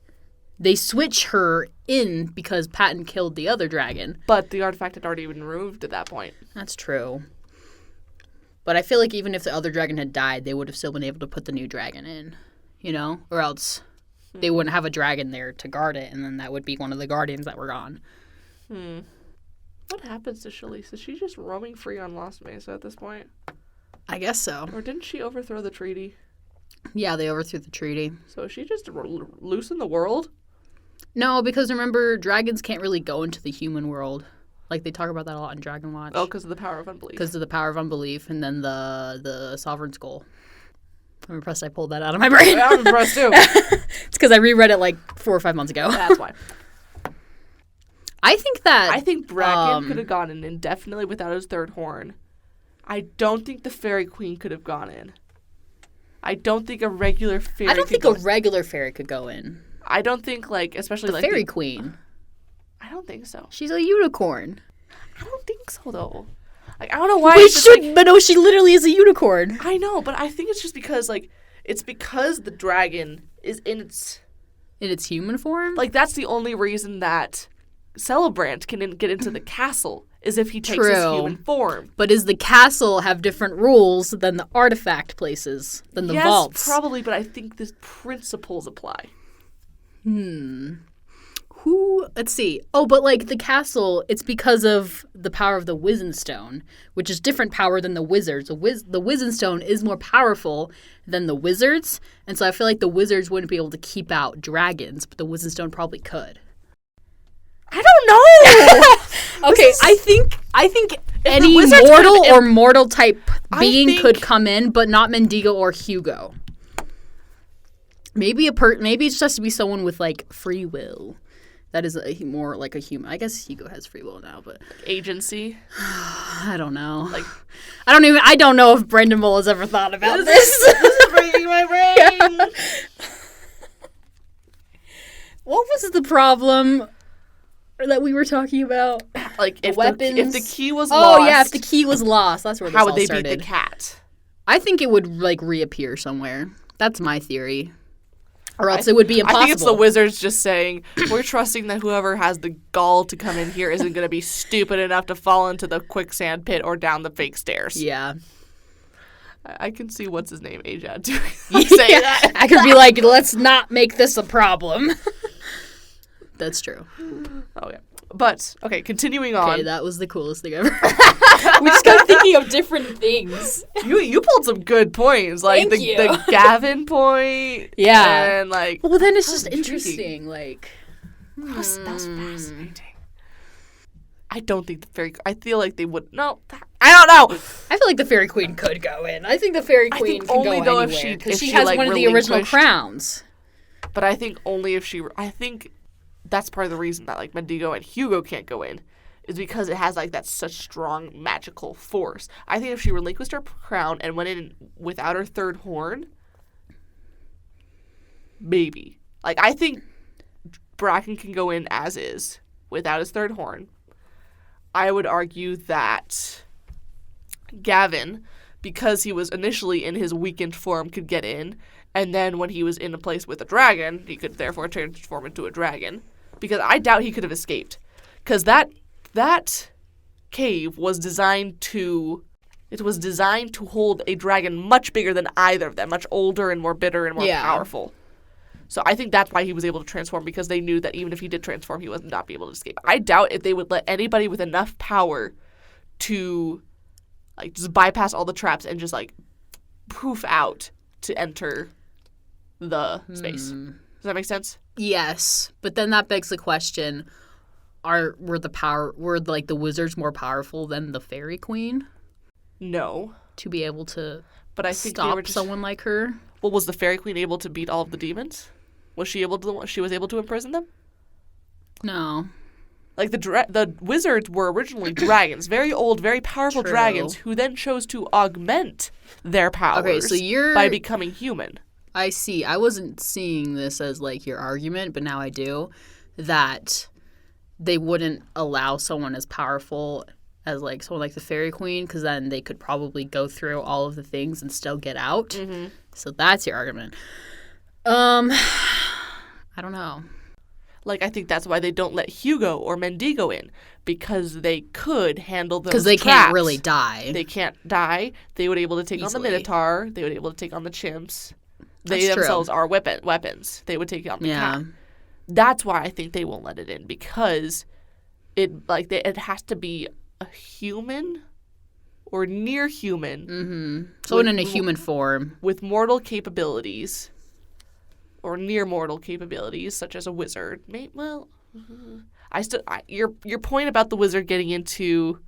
they switch her in because Patton killed the other dragon. But the artifact had already been removed at that point. That's true. But I feel like even if the other dragon had died, they would have still been able to put the new dragon in, or else they wouldn't have a dragon there to guard it, and then that would be one of the guardians that were gone. What happens to Shalice? Is she just roaming free on Lost Mesa at this point? I guess so. Or didn't she overthrow the treaty? Yeah, they overthrew the treaty. So is she just loose in the world? No, because remember, dragons can't really go into the human world. Like, they talk about that a lot in Dragonwatch. Oh, because of the power of unbelief. Because of the power of unbelief, and then the Sovereign Skull. I'm impressed I pulled that out of my brain. Yeah, I'm impressed, too. It's because I reread it, like, 4 or 5 months ago. That's why. I think Bracken could have gone in indefinitely without his third horn. I don't think the Fairy Queen could have gone in. I don't think a regular fairy regular fairy could go in. I don't think, like, especially the Fairy Queen. I don't think so. She's a unicorn. I don't think so, though. Like, I don't know why. But no, she literally is a unicorn. I know, but I think it's just because, like, it's because the dragon is in its human form? Like, that's the only reason that Celebrant can get into the castle, is if he takes his human form. But does the castle have different rules than the artifact places, than the vaults? Yes, probably, but I think the principles apply. Let's see. Oh, but, like, the castle, it's because of the power of the Wizen Stone, which is different power than the wizards. The Wizen Stone is more powerful than the wizards, and so I feel like the wizards wouldn't be able to keep out dragons, but the Wizen Stone probably could. I don't know. Okay, I think any mortal or mortal type being could come in, but not Mendigo or Hugo. Maybe maybe it just has to be someone with, like, free will. That is more like a human. I guess Hugo has free will now, but agency. I don't know. Like, I don't know if Brendan Mull has ever thought about this. This is breaking my brain. Yeah. What was the problem that we were talking about? Like, if weapons. If the key was lost. Oh yeah, if the key was lost, that's where this all started. How would they beat the cat? I think it would, like, reappear somewhere. That's my theory. Or else it would be impossible. I think it's the wizards just saying, we're trusting that whoever has the gall to come in here isn't going to be stupid enough to fall into the quicksand pit or down the fake stairs. Yeah. I can see what's his name, Ajad, doing that. I could be like, let's not make this a problem. That's true. Oh, yeah. But, okay, continuing on. Okay, that was the coolest thing ever. We just got thinking of different things. You pulled some good points. Like, the Gavin point. Yeah. And, like... Well, then it's just interesting. Like... That's fascinating. I don't think the Fairy... I feel like they would... No. I don't know. I feel like the Fairy Queen could go in. I think the Fairy Queen can go anywhere. Because she has, like, one of the original crowns. But I think only if she... I think... That's part of the reason that, like, Mendigo and Hugo can't go in, is because it has, like, that such strong magical force. I think if she relinquished her crown and went in without her third horn, maybe. Like, I think Bracken can go in as is without his third horn. I would argue that Gavin, because he was initially in his weakened form, could get in, and then when he was in a place with a dragon, he could therefore transform into a dragon. Because I doubt he could have escaped. Because that cave was designed to hold a dragon much bigger than either of them, much older and more bitter and more powerful. So I think that's why he was able to transform, because they knew that even if he did transform, he would not be able to escape. I doubt if they would let anybody with enough power to like just bypass all the traps and just like poof out to enter the space. Does that make sense? Yes, but then that begs the question: were the wizards more powerful than the Fairy Queen? No. To be able to stop someone like her? Well, was the Fairy Queen able to beat all of the demons? Was she able to imprison them? No. Like the wizards were originally dragons, very old, very powerful dragons, who then chose to augment their powers by becoming human. I see. I wasn't seeing this as like your argument, but now I do, that they wouldn't allow someone as powerful as like someone like the Fairy Queen, because then they could probably go through all of the things and still get out. Mm-hmm. So that's your argument. I don't know. Like, I think that's why they don't let Hugo or Mendigo in, because they could handle those traps. Because they can't really die. They can't die. They would be able to take on the Minotaur. They would be able to take on the chimps. They themselves are weapons. They would take on the cat. That's why I think they won't let it in, because it has to be a human or near human. Mm-hmm. Someone in a human form. With mortal capabilities. Or near mortal capabilities, such as a wizard. Your point about the wizard getting into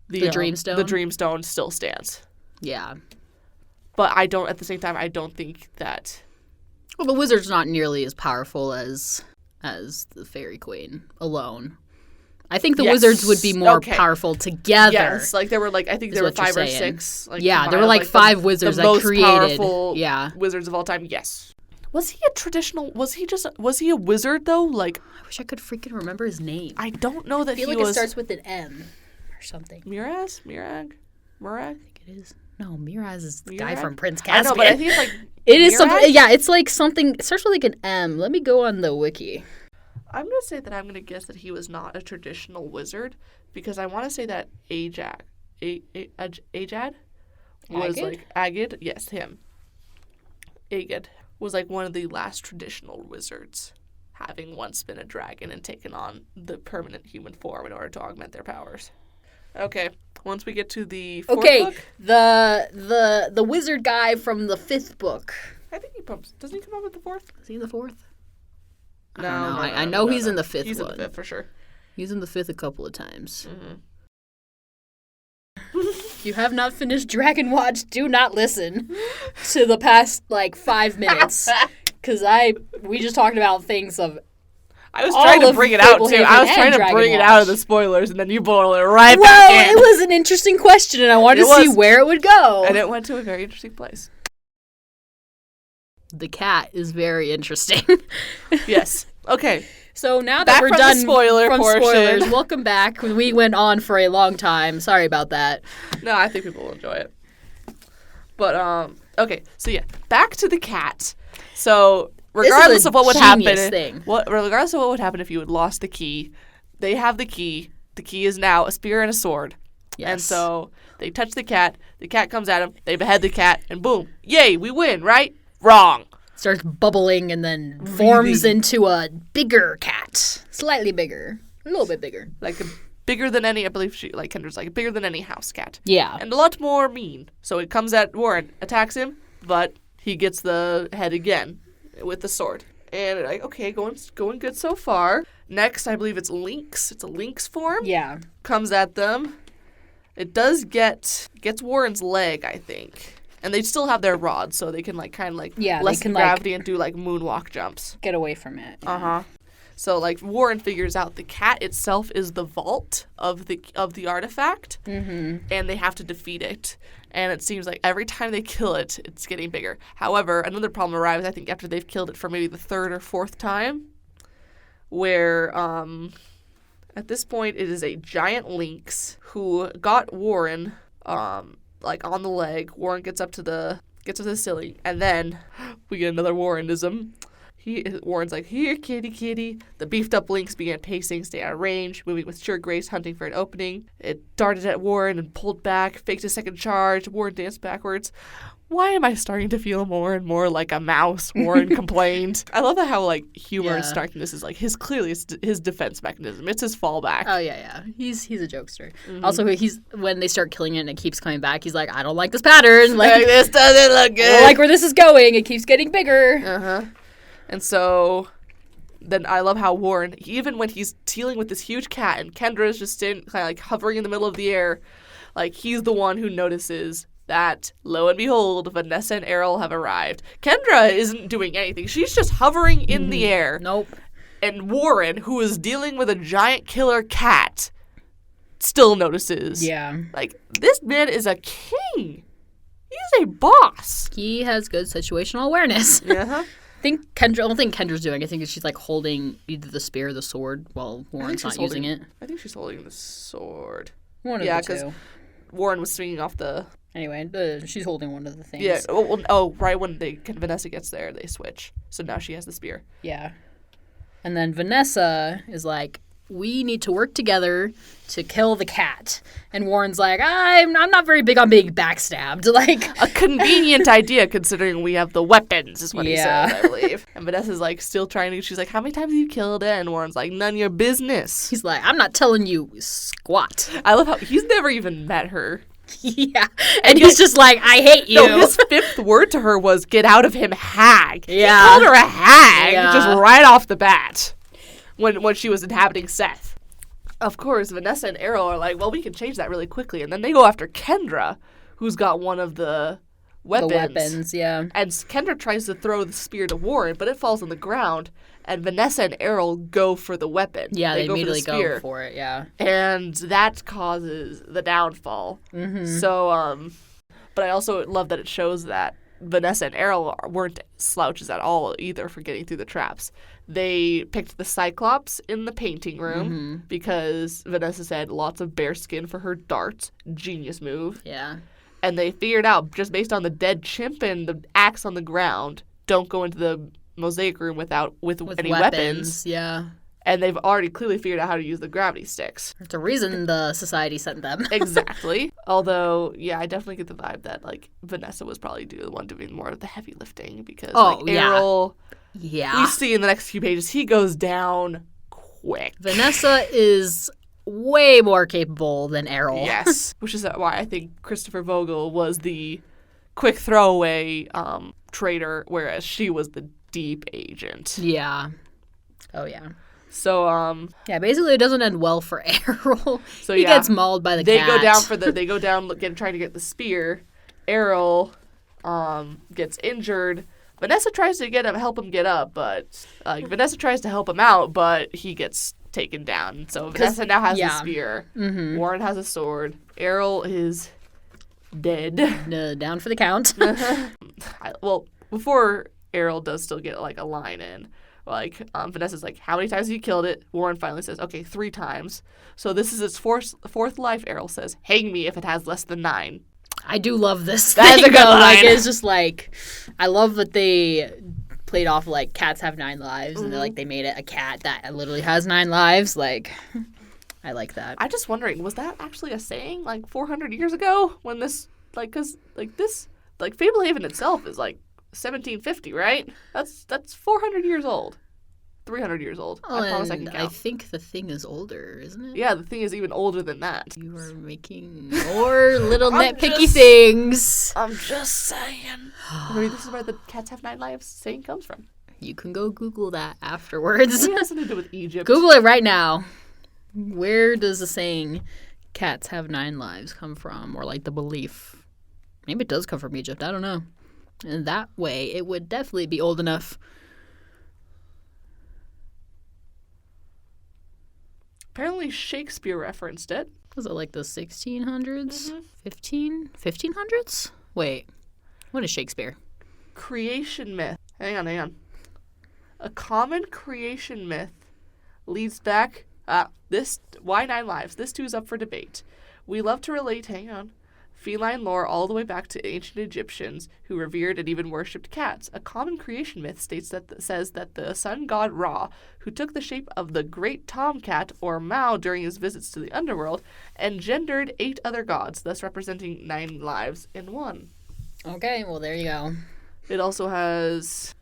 the Dreamstone? The Dreamstone still stands. Yeah. But at the same time, I don't think that... Well, the wizard's not nearly as powerful as the Fairy Queen alone. I think the wizards would be more powerful together. Yes, like there were I think there were 5 or 6. Like, there were 5 wizards that created. The most powerful wizards of all time, yes. Was he a wizard though? Like, I wish I could freaking remember his name. I don't know that he was. I feel like it starts with an M or something. Miraz? Mirag? I think it is. No, Miraz is the guy from Prince Caspian. I know, but I think it's like it is something. Yeah, it's like something. It starts with like an M. Let me go on the wiki. I'm gonna say that I'm gonna guess that he was not a traditional wizard, because I want to say that Ajad was like Agad. Yes, him. Agad was like one of the last traditional wizards, having once been a dragon and taken on the permanent human form in order to augment their powers. Okay, once we get to the 4th book. the wizard guy from the 5th book. I think doesn't he come up with the 4th? Is he in the 4th? No, I know he's in the 5th one. He's in the 5th for sure. He's in the 5th a couple of times. Mm-hmm. If you have not finished Dragonwatch, do not listen to the past 5 minutes, because we just talked about things of. I was trying to bring it out too. I was trying to bring it out of the spoilers, and then you boiled it right back in. Well, it was an interesting question, and I wanted to see where it would go. And it went to a very interesting place. The cat is very interesting. Yes. Okay. So now that we're done from spoilers, welcome back. We went on for a long time. Sorry about that. No, I think people will enjoy it. But okay, so yeah, back to the cat. So regardless of what would happen, regardless of what would happen if you had lost the key, they have the key. The key is now a spear and a sword. Yes. And so they touch the cat comes at them, they behead the cat, and boom, yay, we win, right? Wrong. Starts bubbling and then forms into a bigger cat. Slightly bigger. A little bit bigger. Bigger than any, I believe Kendra's bigger than any house cat. Yeah. And a lot more mean. So it comes at Warren, attacks him, but he gets the head again with the sword. And okay, going good so far. Next, I believe it's Lynx. It's a Lynx form. Yeah. Comes at them. It gets Warren's leg, I think. And they still have their rod, so they can lessen gravity and do moonwalk jumps. Get away from it. Yeah. So, like, Warren figures out the cat itself is the vault of the artifact, and they have to defeat it. And it seems like every time they kill it, it's getting bigger. However, another problem arrives, I think, after they've killed it for maybe the third or fourth time, where at this point it is a giant lynx who got Warren like on the leg. Warren gets up to the ceiling, and then we get another Warrenism. Warren's like, "Here, kitty, kitty." The beefed-up lynx began pacing, staying out of range, moving with sure grace, hunting for an opening. It darted at Warren and pulled back, faked a second charge. Warren danced backwards. "Why am I starting to feel more and more like a mouse?" Warren complained. I love how, like, humor and snarkiness is, like, his defense mechanism. It's his fallback. Oh, yeah. He's a jokester. Also, when they start killing it and it keeps coming back, he's like, "I don't like this pattern. Like, this doesn't look good. I don't like where this is going. It keeps getting bigger." Uh-huh. And so then I love how Warren, even when he's dealing with this huge cat and Kendra is just kind of like hovering in the middle of the air, like, he's the one who notices that, lo and behold, Vanessa and Errol have arrived. Kendra isn't doing anything. She's just hovering in the air. Nope. And Warren, who is dealing with a giant killer cat, still notices. Yeah. Like, this man is a king. He's a boss. He has good situational awareness. Uh-huh. I don't think Kendra's doing. I think she's like holding either the spear or the sword while Warren's not using it. I think she's holding the sword. One of the two. Yeah, because Warren was swinging off the... Anyway, she's holding one of the things. Yeah. Right when Vanessa gets there, they switch. So now she has the spear. Yeah. And then Vanessa is like, "We need to work together to kill the cat." And Warren's like, I'm not very big on being backstabbed. Like, a convenient idea considering we have the weapons, is what he said, I believe. And Vanessa's like still trying to. She's like, "How many times have you killed it?" And Warren's like, "None of your business." He's like, "I'm not telling you squat." I love how he's never even met her. Yeah. And he's just like, "I hate you." No, his fifth word to her was, "Get out of him, hag." Yeah. He called her a hag just right off the bat when she was inhabiting Seth. Of course, Vanessa and Errol are like, "Well, we can change that really quickly." And then they go after Kendra, who's got one of the weapons. The weapons, yeah. And Kendra tries to throw the spear to Warren, but it falls on the ground. And Vanessa and Errol go for the weapon. Yeah, they immediately go for it, yeah. And that causes the downfall. So, but I also love that it shows that Vanessa and Errol weren't slouches at all either for getting through the traps. They picked the Cyclops in the painting room because Vanessa said lots of bear skin for her darts. Genius move. Yeah. And they figured out, just based on the dead chimp and the axe on the ground, don't go into the mosaic room with any weapons. Yeah. And they've already clearly figured out how to use the gravity sticks. That's a reason the society sent them. Exactly. Although, yeah, I definitely get the vibe that, like, Vanessa was probably the one doing more of the heavy lifting because, Errol, we see in the next few pages, he goes down quick. Vanessa is way more capable than Errol. Yes. Which is why I think Christopher Vogel was the quick throwaway traitor, whereas she was the deep agent. Yeah. Oh, yeah. So, yeah, basically it doesn't end well for Errol. So he gets mauled by the cat. They go down trying to get the spear. Errol gets injured. Vanessa tries to help him get up, but Vanessa tries to help him out, but he gets taken down. So Vanessa now has the spear. Warren has a sword. Errol is dead. Down for the count. Well, before Errol does still get like a line in. Like, Vanessa's like, "How many times have you killed it?" Warren finally says, "Okay, 3 times. So this is its fourth life." Errol says, "Hang me if it has less than 9. I do love this That thing, is a good line. Like, it's just like, I love that they played off like cats have 9 lives, and they made it a cat that literally has 9 lives. Like, I like that. I'm just wondering, was that actually a saying like 400 years ago when this, like, because like this, like Fablehaven itself is like 1750, right? That's 400 years old. 300 years old. Oh, I promise I can count. I think the thing is older, isn't it? Yeah, the thing is even older than that. You are making more little nitpicky things. I'm just saying. Maybe this is where the cats have 9 lives saying comes from. You can go Google that afterwards. It has something to do with Egypt. Google it right now. Where does the saying cats have 9 lives come from? Or like the belief. Maybe it does come from Egypt. I don't know. And that way, it would definitely be old enough. Apparently Shakespeare referenced it. Was it like the 1600s? 1500s? Wait, what is Shakespeare? Creation myth. Hang on. A common creation myth leads back... why 9 lives? This too is up for debate. We love to relate... Hang on. Feline lore all the way back to ancient Egyptians who revered and even worshipped cats. A common creation myth says that the sun god Ra, who took the shape of the great tomcat or Mao during his visits to the underworld, engendered 8 other gods, thus representing 9 lives in one. Okay, well there you go. It also has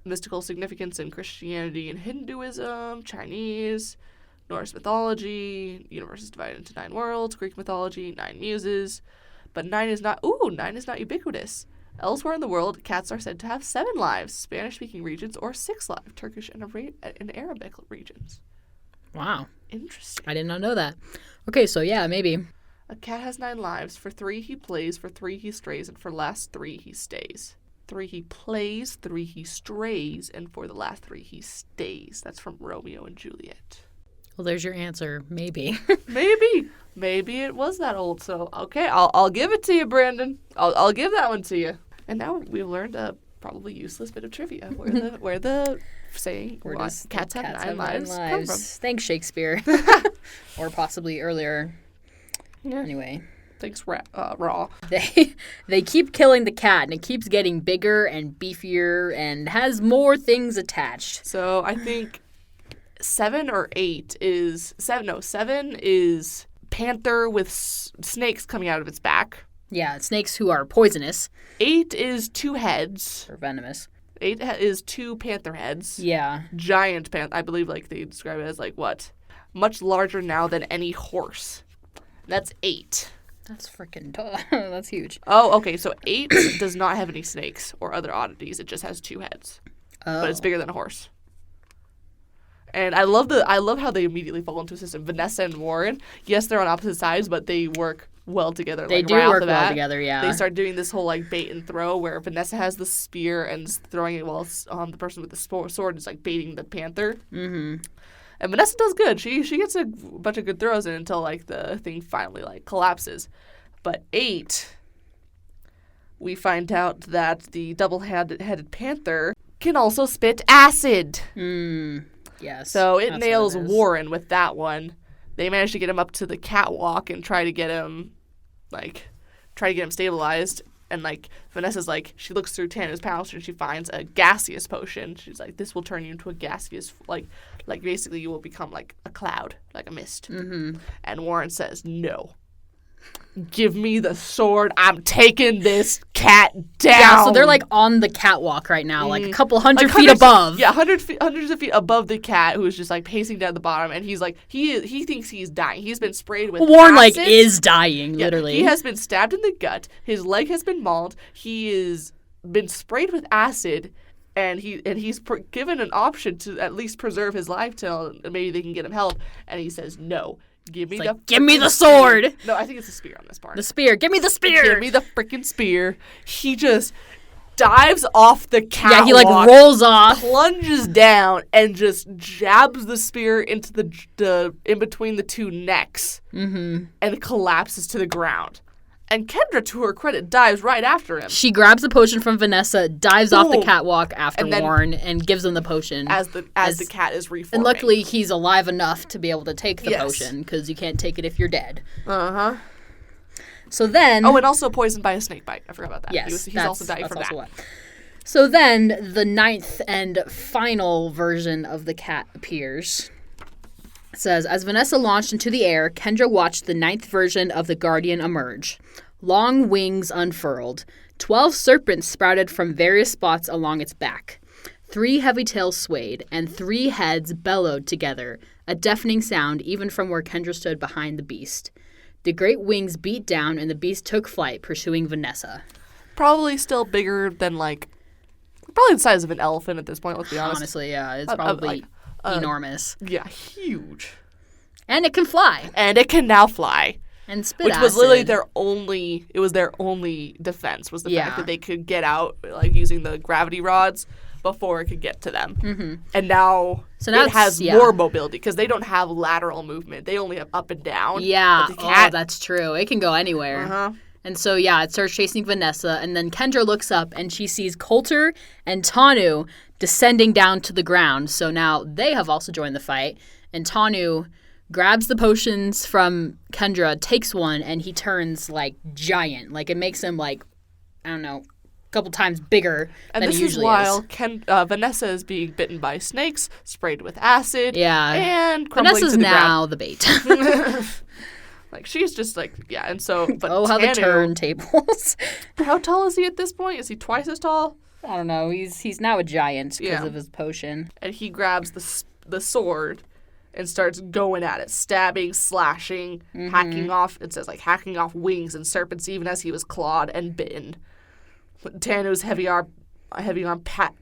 mystical significance in Christianity and Hinduism, Chinese, Norse mythology, universe is divided into 9 worlds, Greek mythology, 9 muses, but 9 is not ubiquitous. Elsewhere in the world, cats are said to have 7 lives, Spanish-speaking regions, or 6 lives, Turkish and Arabic regions. Wow. Interesting. I did not know that. Okay, so yeah, maybe. A cat has 9 lives. For 3 he plays, for 3 he strays, and for the last 3 he stays. 3 he plays, 3 he strays, and for the last 3 he stays. That's from Romeo and Juliet. Well, there's your answer. Maybe. Maybe it was that old. So okay, I'll give it to you, Brandon. I'll give that one to you. And now we've learned a probably useless bit of trivia where the saying cats have 9 lives come from. Thanks, Shakespeare. Or possibly earlier. Yeah. Anyway. Thanks, Raw. They keep killing the cat, and it keeps getting bigger and beefier and has more things attached. So I think 7 or 8 is... 7 is panther with snakes coming out of its back. Yeah, snakes who are poisonous. 8 is 2 heads. Or venomous. 8 is 2 panther heads. Yeah. Giant panther. I believe they describe it as much larger now than any horse. That's 8. That's freaking that's huge. Oh, okay. So 8 does not have any snakes or other oddities. It just has 2 heads. Oh. But it's bigger than a horse. And I love how they immediately fall into a system. Vanessa and Warren, yes, they're on opposite sides, but they work well together. They do work well together, yeah. They start doing this whole bait and throw where Vanessa has the spear and is throwing it while the person with the sword is baiting the panther. Mm-hmm. And Vanessa does good. She gets a bunch of good throws in until the thing finally collapses. But 8, we find out that the double-headed panther can also spit acid. Yes. So it nails Warren with that one. They manage to get him up to the catwalk and try to get him stabilized. And Vanessa's she looks through Tana's pouch and she finds a gaseous potion. She's like, this will turn you into a gaseous, basically you will become a cloud, like a mist. Mm-hmm. And Warren says, no. Give me the sword. I'm taking this cat down. Yeah, so they're on the catwalk right now, a couple hundred feet above. Yeah, hundreds of feet above the cat, who's just pacing down the bottom, and he's he thinks he's dying. He's been sprayed with Warren acid. Is dying, literally. He has been stabbed in the gut. His leg has been mauled. He has been sprayed with acid, and he's given an option to at least preserve his life till maybe they can get him help, and he says no. Give me the sword. No, I think it's the spear on this part. The spear. Give me the spear. Give me the freaking spear. He just dives off the catwalk. Yeah, he rolls off, plunges down, and just jabs the spear into the in between the 2 necks, and collapses to the ground. And Kendra, to her credit, dives right after him. She grabs the potion from Vanessa, dives off the catwalk after Warren, and gives him the potion. As the cat is reforming. And luckily, he's alive enough to be able to take the potion, because you can't take it if you're dead. Uh-huh. So then... Oh, and also poisoned by a snake bite. I forgot about that. Yes. He's also dying from that. So then, the 9th and final version of the cat appears. It says, as Vanessa launched into the air, Kendra watched the 9th version of the Guardian emerge. Long wings unfurled. 12 serpents sprouted from various spots along its back. 3 heavy tails swayed, and 3 heads bellowed together, a deafening sound even from where Kendra stood behind the beast. The great wings beat down, and the beast took flight, pursuing Vanessa. Probably still bigger than, probably the size of an elephant at this point, let's be honest. Honestly, yeah, it's probably enormous. Yeah, huge. And it can fly. And it can now fly. And spit Which acid. was literally their only defense, was the fact that they could get out, using the gravity rods. before it could get to them. Mm-hmm. And now it has more mobility because they don't have lateral movement. They only have up and down. Yeah. Oh, that's true. It can go anywhere. Uh-huh. And so, it starts chasing Vanessa. And then Kendra looks up and she sees Coulter and Tanu descending down to the ground. So now they have also joined the fight. And Tanu grabs the potions from Kendra, takes one, and he turns, like, giant. Like, it makes him, like, I don't know, a couple times bigger than he usually is. And this is while Vanessa is being bitten by snakes, sprayed with acid, and crumbling Vanessa's to the now ground. the bait. Like, she's just, like, yeah, and so... But how the turntables. How tall is he at this point? Is he twice as tall? I don't know. He's now a giant because of his potion. And he grabs the sword and starts going at it, stabbing, slashing, hacking off. It says, like, hacking off wings and serpents even as he was clawed and bitten. Tanu's heavy arm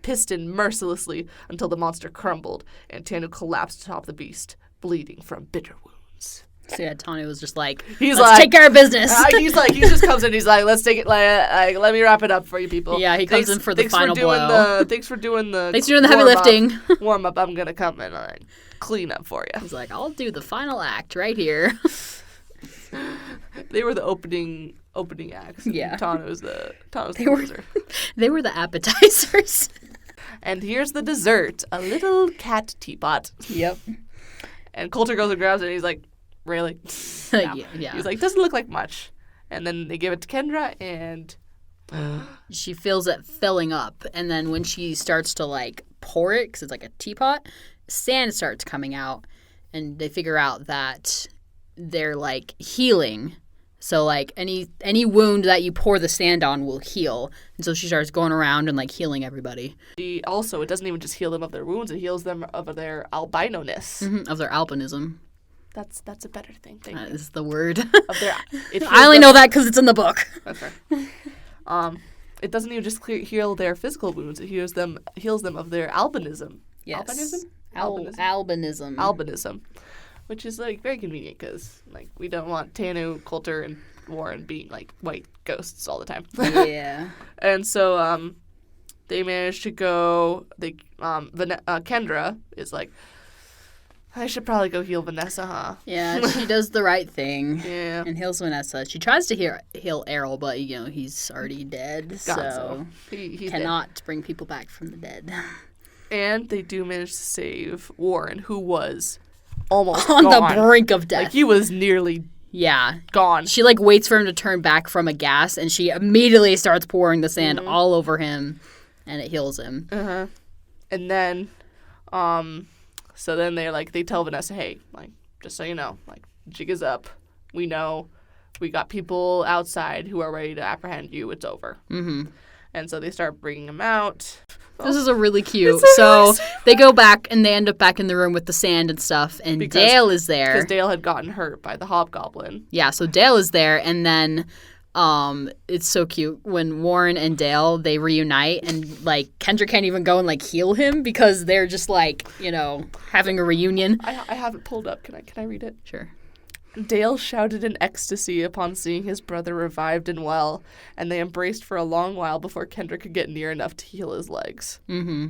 pistoned mercilessly until the monster crumbled, and Tanu collapsed atop the beast, bleeding from bitter wounds. So Tanu was just like, let's take care of business. He just comes in, he's like, let's take it, let me wrap it up for you people. Yeah, he comes in for the final blow. Thanks for doing the heavy lifting. Warm up, I'm going to come in and clean up for you. He's like, I'll do the final act right here. They were the opening acts. Yeah. Tanu's the loser. They were the appetizers. And here's the dessert, a little cat teapot. Yep. And Coulter goes and grabs it, and he's like, really? No. Yeah. He's like, doesn't look like much. And then they give it to Kendra, and... she feels it filling up. And then when she starts to, like, pour it, because it's like a teapot, sand starts coming out. And they figure out that they're, like, healing. So, like, any wound that you pour the sand on will heal. And so she starts going around and, like, healing everybody. It doesn't even just heal them of their wounds. It heals them of their albino-ness. Mm-hmm, of their albinism. That's a better thing. Thank you. That is the word. I only know that because it's in the book. That's right. It doesn't even just heal their physical wounds. It heals them of their albinism. Yes. Albinism. Albinism. Which is, like, very convenient because, like, we don't want Tanu, Coulter, and Warren being, like, white ghosts all the time. Yeah. And so they managed to go... Kendra is like... I should probably go heal Vanessa, huh? Yeah, she does the right thing. Yeah. And heals Vanessa. She tries to heal Errol, but, he's already dead. So he cannot dead. Bring people back from the dead. And they do manage to save Warren, who was almost on gone. The brink of death. Like, he was nearly gone. She, like, waits for him to turn back from a gas, and she immediately starts pouring the sand all over him, and it heals him. Uh-huh. And then... So then they tell Vanessa, hey, like, just so you know, like, jig is up. We know. We got people outside who are ready to apprehend you. It's over. Mm-hmm. And so they start bringing him out. This is a really cute. So they go back and they end up back in the room with the sand and stuff. And Dale is there. Because Dale had gotten hurt by the hobgoblin. Yeah, so Dale is there. And then it's so cute when Warren and Dale, they reunite. And, like, Kendra can't even go and, like, heal him because they're just, like, having a reunion. I have it pulled up. Can I read it? Sure. Dale shouted in ecstasy upon seeing his brother revived and well, and they embraced for a long while before Kendra could get near enough to heal his legs. Mm-hmm.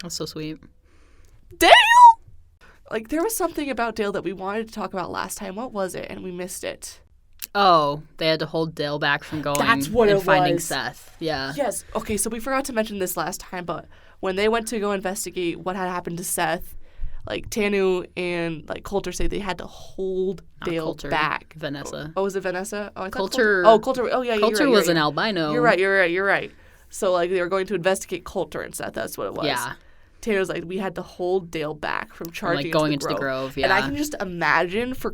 That's so sweet. Dale! Like, there was something about Dale that we wanted to talk about last time. What was it? And we missed it. Oh, they had to hold Dale back from going and finding Seth. Yeah. Yes. Okay, so we forgot to mention this last time, but when they went to go investigate what had happened to Seth, like, Tanu and, like, Coulter say they had to hold Dale back. Vanessa. Oh, was it Vanessa? Oh, I thought Coulter. Coulter. Oh, yeah, Coulter was an albino. You're right. So, like, they were going to investigate Coulter and Seth. That's what it was. Yeah. Tanu was like, we had to hold Dale back from charging like going into the grove. Yeah. And I can just imagine for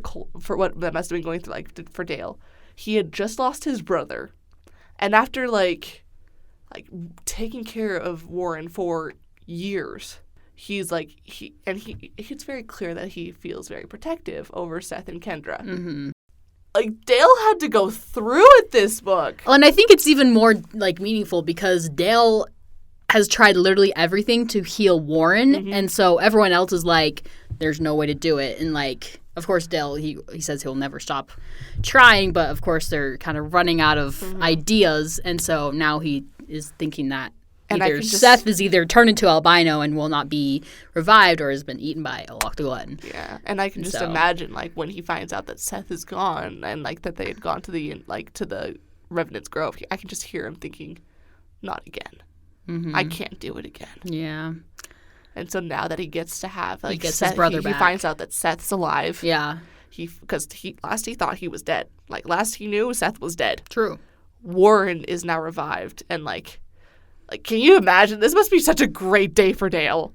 what that must have been going through, like, for Dale. He had just lost his brother. And after, like taking care of Warren for years... He's like, it's very clear that he feels very protective over Seth and Kendra. Mm-hmm. Like, Dale had to go through it this book. Well, and I think it's even more, like, meaningful because Dale has tried literally everything to heal Warren. Mm-hmm. And so everyone else is like, there's no way to do it. And, like, of course, Dale, he says he'll never stop trying. But, of course, they're kind of running out of ideas. And so now he is thinking that And Seth is either turned into albino and will not be revived or has been eaten by a Loch the Glutton. Yeah, and I can just imagine, like, when he finds out that Seth is gone and, like, that they had gone to the Revenant's Grove, I can just hear him thinking, not again. I can't do it again. Yeah. And so now that he gets to have, like, he gets Seth, his brother back. He finds out that Seth's alive. Yeah. Because last he thought he was dead. Like, last he knew, Seth was dead. True. Warren is now revived. And, like, can you imagine? This must be such a great day for Dale.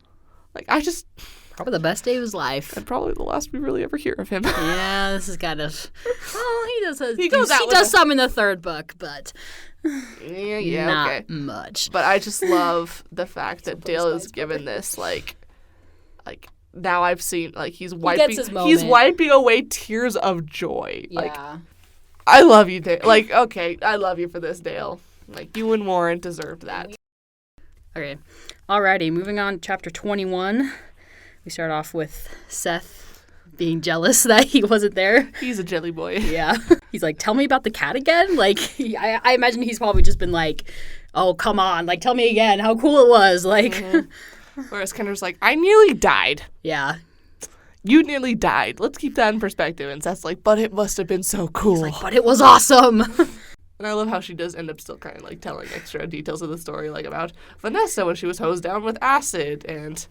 Like, Probably the best day of his life. And probably the last we really ever hear of him. Yeah, this is kind of... Well, he does some in the third book, but... Yeah, not okay. much. But I just love the fact that Dale is given this, like now I've seen, like, he's wiping away tears of joy. Yeah. Like, I love you, Dale. Like, okay, I love you for this, Dale. Like, you and Warren deserved that. Okay. Alrighty, moving on to chapter 21. We start off with Seth being jealous that he wasn't there. He's a jelly boy. Yeah. He's like, tell me about the cat again? Like, I imagine he's probably just been like, oh, come on. Like, tell me again how cool it was. Like, Whereas Kendra's like, I nearly died. Yeah. You nearly died. Let's keep that in perspective. And Seth's like, but it must have been so cool. He's like, but it was awesome. And I love how she does end up still kind of, like, telling extra details of the story, like, about Vanessa when she was hosed down with acid, and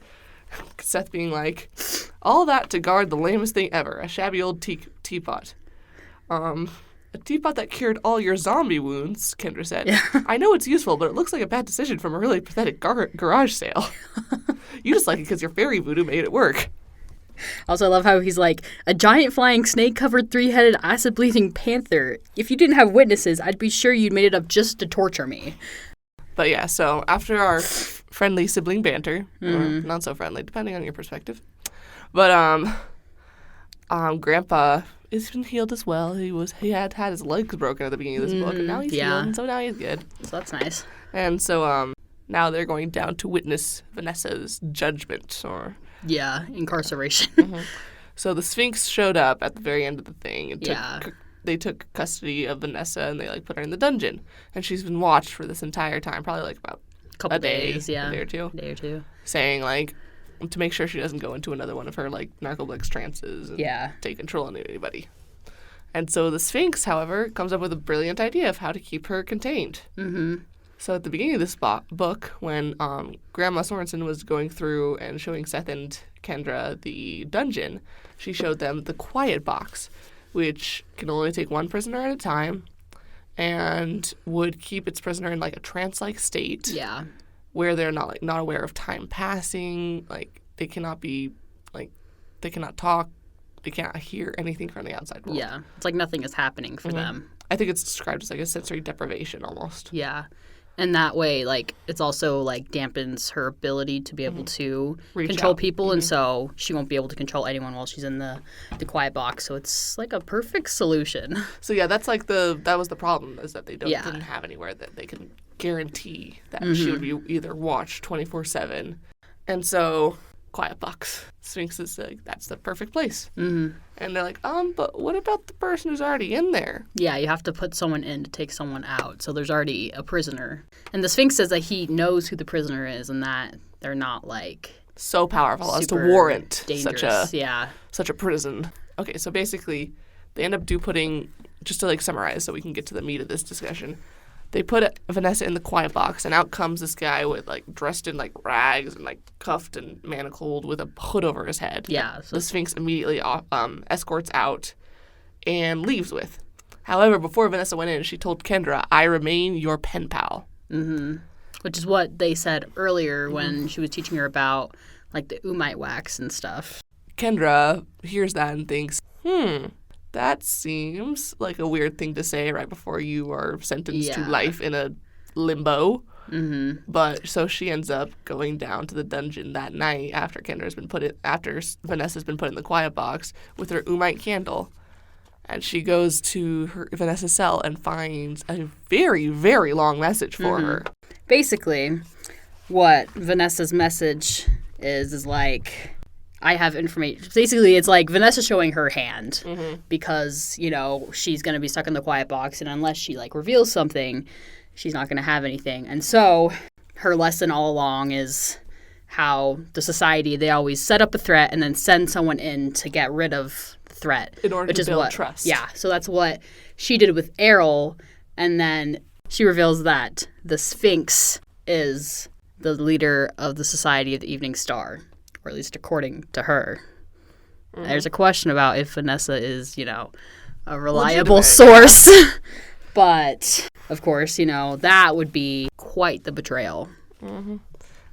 Seth being like, all that to guard the lamest thing ever, a shabby old teapot. A teapot that cured all your zombie wounds, Kendra said. Yeah. I know it's useful, but it looks like a bad decision from a really pathetic garage sale. You just like it because your fairy voodoo made it work. Also, I love how he's like, a giant flying snake-covered three-headed acid-breathing panther. If you didn't have witnesses, I'd be sure you'd made it up just to torture me. But yeah, so after our friendly sibling banter, or not so friendly, depending on your perspective. But Grandpa is been healed as well. He had his legs broken at the beginning of this book, and now he's healed, and so now he's good. So that's nice. And so now they're going down to witness Vanessa's judgment, or incarceration. So the Sphinx showed up at the very end of the thing, and they took custody of Vanessa, and they, like, put her in the dungeon, and she's been watched for this entire time, probably like about a day or two, saying, like, to make sure she doesn't go into another one of her, like, narcoleptic trances and take control of anybody. And so the Sphinx, however, comes up with a brilliant idea of how to keep her contained. So at the beginning of this book, when Grandma Sorensen was going through and showing Seth and Kendra the dungeon, she showed them the quiet box, which can only take one prisoner at a time and would keep its prisoner in, like, a trance-like state. Yeah. Where they're not aware of time passing, like, they cannot be, like, they cannot talk, they cannot hear anything from the outside world. Yeah. It's like nothing is happening for them. I think it's described as, like, a sensory deprivation almost. Yeah. And that way, like, it's also, like, dampens her ability to be able to control people, and so she won't be able to control anyone while she's in the quiet box. So it's, like, a perfect solution. So, yeah, that's, like, that was the problem, is that they didn't have anywhere that they could guarantee that she would be either watched 24/7. And so, quiet box. Sphinx is like, that's the perfect place. And they're like, but what about the person who's already in there? Yeah, you have to put someone in to take someone out. So there's already a prisoner. And the Sphinx says that he knows who the prisoner is and that they're not, like, so powerful as to warrant dangerous. such a prison. Okay, so basically, they end up putting, just to, like, summarize so we can get to the meat of this discussion, they put Vanessa in the quiet box, and out comes this guy with, like, dressed in, like, rags and, like, cuffed and manacled with a hood over his head. Yeah. So the Sphinx immediately escorts out and leaves with. However, before Vanessa went in, she told Kendra, I remain your pen pal. Which is what they said earlier when she was teaching her about, like, the Umite wax and stuff. Kendra hears that and thinks, that seems like a weird thing to say right before you are sentenced to life in a limbo. But so she ends up going down to the dungeon that night after Vanessa's been put in the quiet box with her Umite candle. And she goes to Vanessa's cell and finds a very, very long message for her. Basically, what Vanessa's message is like, I have information. Basically, it's like Vanessa showing her hand because, you know, she's going to be stuck in the quiet box, and unless she, like, reveals something, she's not going to have anything. And so her lesson all along is how the society, they always set up a threat and then send someone in to get rid of the threat. In order to build trust. Yeah, so that's what she did with Errol, and then she reveals that the Sphinx is the leader of the Society of the Evening Star, or at least according to her. Mm-hmm. There's a question about if Vanessa is, a reliable source. But, of course, that would be quite the betrayal. Mm-hmm.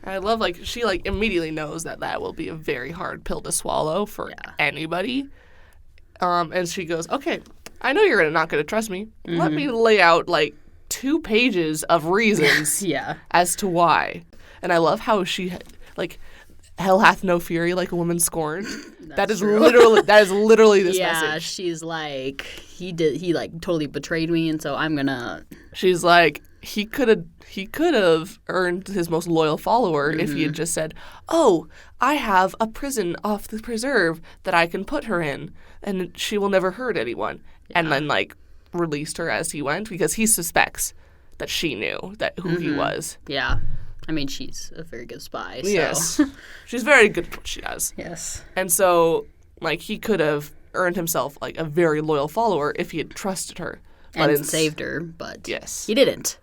I love, she, immediately knows that will be a very hard pill to swallow for anybody. And she goes, okay, I know you're not going to trust me. Mm-hmm. Let me lay out, 2 pages of reasons as to why. And I love how she, hell hath no fury like a woman scorned. That is literally this message. Yeah, she's like, he totally betrayed me, and so I'm gonna. She's like, he could have earned his most loyal follower if he had just said, "Oh, I have a prison off the preserve that I can put her in, and she will never hurt anyone," and then released her as he went, because he suspects that she knew who he was. Yeah. I mean, she's a very good spy. So. Yes. She's very good at what she does. Yes. And so, he could have earned himself, a very loyal follower if he had trusted her. And saved her, but yes, he didn't.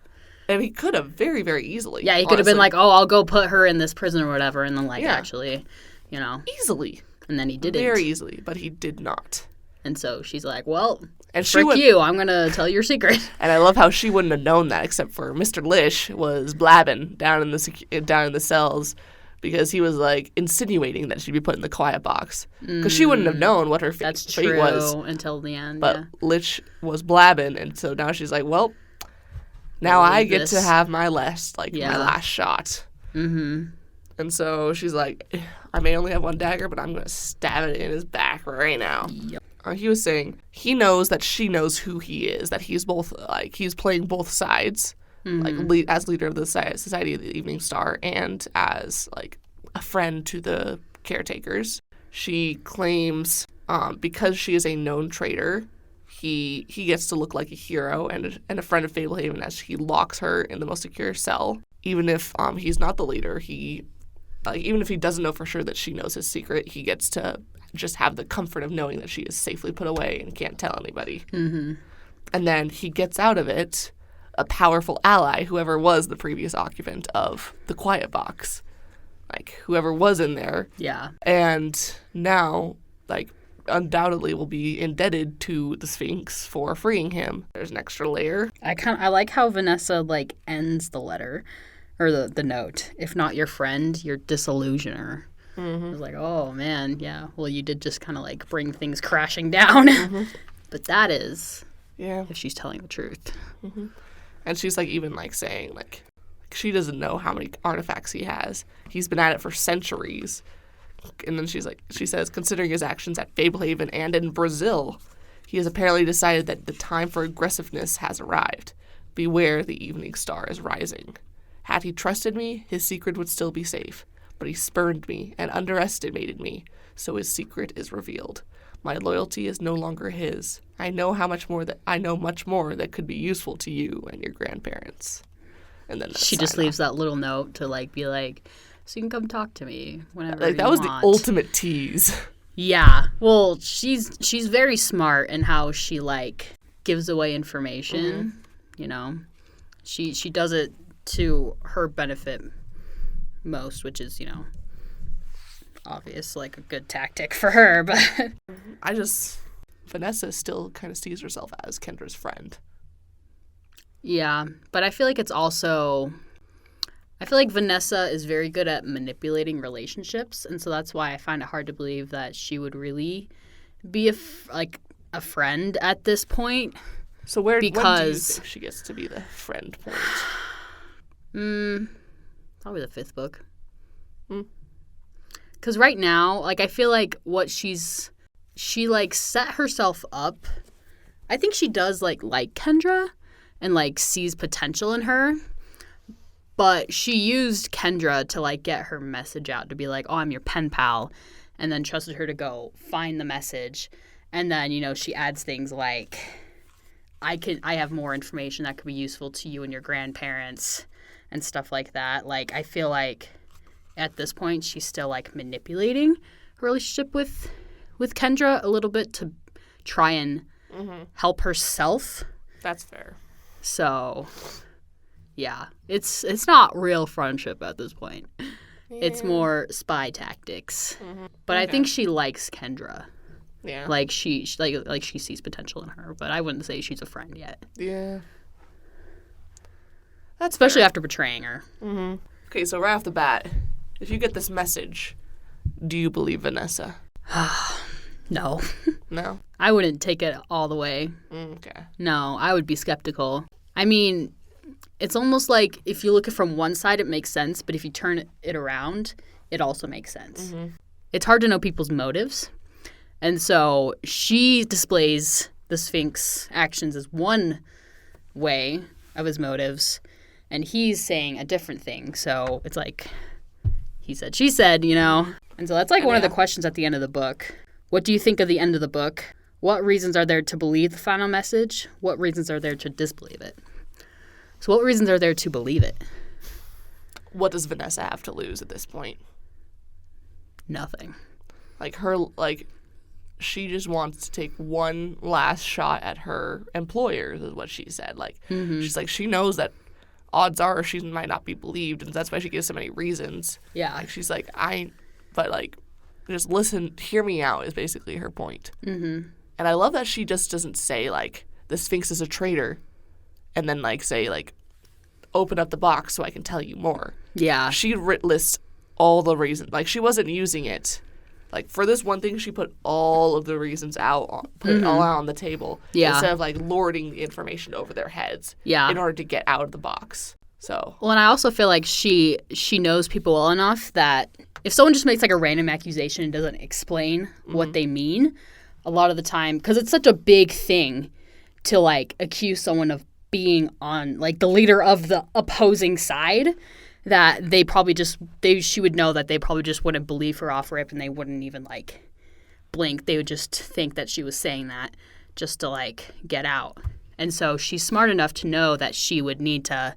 And he could have very, very easily. Yeah, he could have been like, oh, I'll go put her in this prison or whatever, and then, actually, Easily. And then he didn't. Very easily, but he did not. And so she's like, well... And frick you, I'm going to tell your secret. And I love how she wouldn't have known that, except for Mr. Lish was blabbing down in the cells, because he was, insinuating that she'd be put in the quiet box. Because she wouldn't have known what her fate was. That's true, until the end, But Lish was blabbing, and so now she's like, well, now I get to have my last, my last shot. Mm-hmm. And so she's like, I may only have one dagger, but I'm going to stab it in his back right now. Yep. He was saying he knows that she knows who he is, that he's both, he's playing both sides, as leader of the Society of the Evening Star and as, a friend to the caretakers. She claims because she is a known traitor, he gets to look like a hero and a friend of Fablehaven, as he locks her in the most secure cell. Even if he's not the leader, even if he doesn't know for sure that she knows his secret, he gets to just have the comfort of knowing that she is safely put away and can't tell anybody. Mm-hmm. And then he gets out of it a powerful ally, whoever was the previous occupant of the quiet box. Whoever was in there. Yeah. And now, undoubtedly will be indebted to the Sphinx for freeing him. There's an extra layer. I like how Vanessa, ends the letter, or the note. If not your friend, your disillusioner. Mm-hmm. I was like, oh, man, yeah. Well, you did just kind of, bring things crashing down. Mm-hmm. But that is if she's telling the truth. Mm-hmm. And she's, even, saying, she doesn't know how many artifacts he has. He's been at it for centuries. And then she says, considering his actions at Fablehaven and in Brazil, he has apparently decided that the time for aggressiveness has arrived. Beware, the evening star is rising. Had he trusted me, his secret would still be safe. But he spurned me and underestimated me, so his secret is revealed. My loyalty is no longer his. I know much more that could be useful to you and your grandparents. And then she just leaves that little note to be like, so you can come talk to me whenever you that was want. The ultimate tease. Yeah. Well, she's very smart in how she gives away information. Mm-hmm. She does it to her benefit most, which is, obvious, a good tactic for her, but Vanessa still kind of sees herself as Kendra's friend. Yeah, but I feel it's also, I feel Vanessa is very good at manipulating relationships, and so that's why I find it hard to believe that she would really be a friend at this point. So when do you think she gets to be the friend point? Probably the 5th book. Because right now, I feel what she set herself up. I think she does like Kendra and sees potential in her. But she used Kendra to get her message out, to be like, oh, I'm your pen pal, and then trusted her to go find the message. And then, she adds things like, I have more information that could be useful to you and your grandparents. and stuff like that. Like, I feel like at this point she's still, like, manipulating her relationship with Kendra a little bit to try and help herself. That's fair. So, yeah, it's not real friendship at this point. Yeah. It's more spy tactics. But I think she likes Kendra. Yeah. Like she sees potential in her, but I wouldn't say she's a friend yet. Yeah. That's especially fair. After betraying her. Okay, so right off the bat, if you get this message, do you believe Vanessa? No. No? I wouldn't take it all the way. Okay. No, I would be skeptical. I mean, it's almost like if you look at it from one side, it makes sense, but if you turn it around, it also makes sense. It's hard to know people's motives. And so she displays the Sphinx actions as one way of his motives, and he's saying a different thing. So it's like he said, she said, you know? And so that's like one of the questions at the end of the book. What do you think of the end of the book? What reasons are there to believe the final message? What reasons are there to disbelieve it? So what reasons are there to believe it? What does Vanessa have to lose at this point? Nothing. She just wants to take one last shot at her employers, is what she said. Like, she's like, she knows that odds are she might not be believed, and that's why she gives so many reasons. Yeah. Like, she's like, just listen, hear me out, is basically her point. And I love that she just doesn't say, like, the Sphinx is a traitor, and then, like, say, like, open up the box so I can tell you more. Yeah. She lists all the reasons. Like, she wasn't using it. Like, for this one thing, she put all of the reasons out, put it all out on the table. Yeah. Instead of, like, lording the information over their heads. Yeah. In order to get out of the box. So. Well, and I also feel like she knows people well enough that if someone just makes, like, a random accusation and doesn't explain what they mean, a lot of the time, because it's such a big thing to, like, accuse someone of being on, like, the leader of the opposing side, that she would know that they probably just wouldn't believe her off rip, and they wouldn't even, like, blink. They would just think that she was saying that just to, like, get out. And so she's smart enough to know that she would need to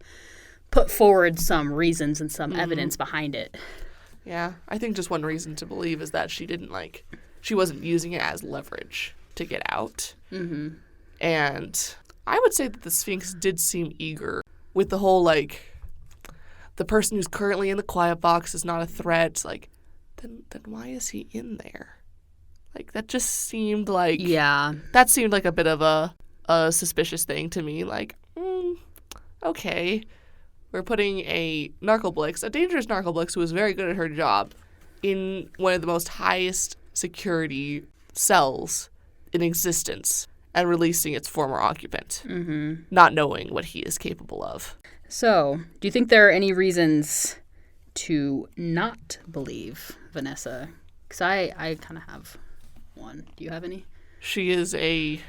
put forward some reasons and some evidence behind it. Yeah, I think just one reason to believe is that she wasn't using it as leverage to get out. And I would say that the Sphinx did seem eager with the whole, like, the person who's currently in the quiet box is not a threat. Like, then why is he in there? Like, that just seemed like... Yeah. That seemed like a bit of a suspicious thing to me. Like, okay. We're putting a narcoblix, a dangerous narcoblix who is very good at her job, in one of the most highest security cells in existence and releasing its former occupant, not knowing what he is capable of. So, do you think there are any reasons to not believe Vanessa? Because I kind of have one. Do you have any? She is a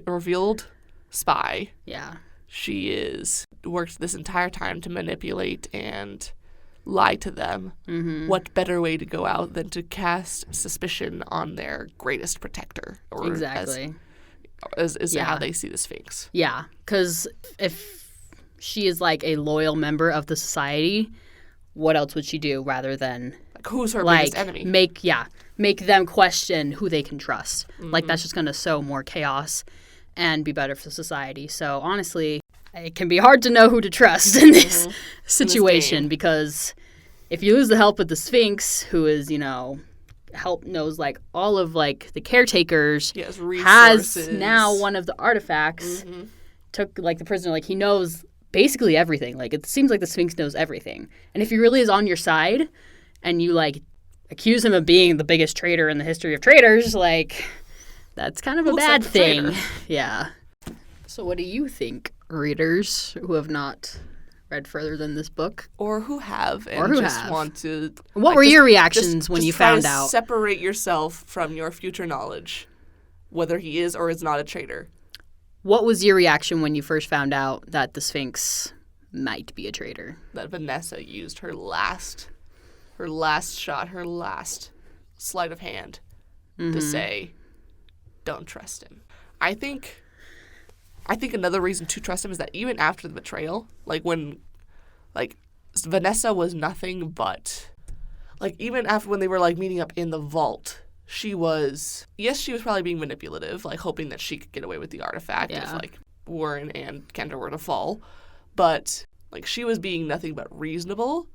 revealed spy. Yeah. She worked this entire time to manipulate and lie to them. What better way to go out than to cast suspicion on their greatest protector? Or exactly. Is how they see the Sphinx. Yeah, because if she is, like, a loyal member of the society, what else would she do rather than... Like, who's her biggest enemy? Make them question who they can trust. Like, that's just going to sow more chaos and be better for society. So, honestly, it can be hard to know who to trust in this situation, because if you lose the help of the Sphinx, who is, you know... knows, like, all of, like, the caretakers, has now one of the artifacts, took, like, the prisoner, like, he knows basically everything. Like, it seems like the Sphinx knows everything. And if he really is on your side and you, like, accuse him of being the biggest traitor in the history of traitors, like, that's kind of a bad thing. Yeah. So what do you think, readers who have not read further than this book, or who have want to? What were your reactions when you found out? Separate yourself from your future knowledge, whether he is or is not a traitor. What was your reaction when you first found out that the Sphinx might be a traitor? That Vanessa used her last shot, her last sleight of hand to say, "Don't trust him." I think I think another reason to trust him is that even after the betrayal, like when, like, Vanessa was nothing but, like, even after when they were, like, meeting up in the vault, she was probably being manipulative, like, hoping that she could get away with the artifact if, like, Warren and Kendra were to fall. But, like, she was being nothing but reasonable.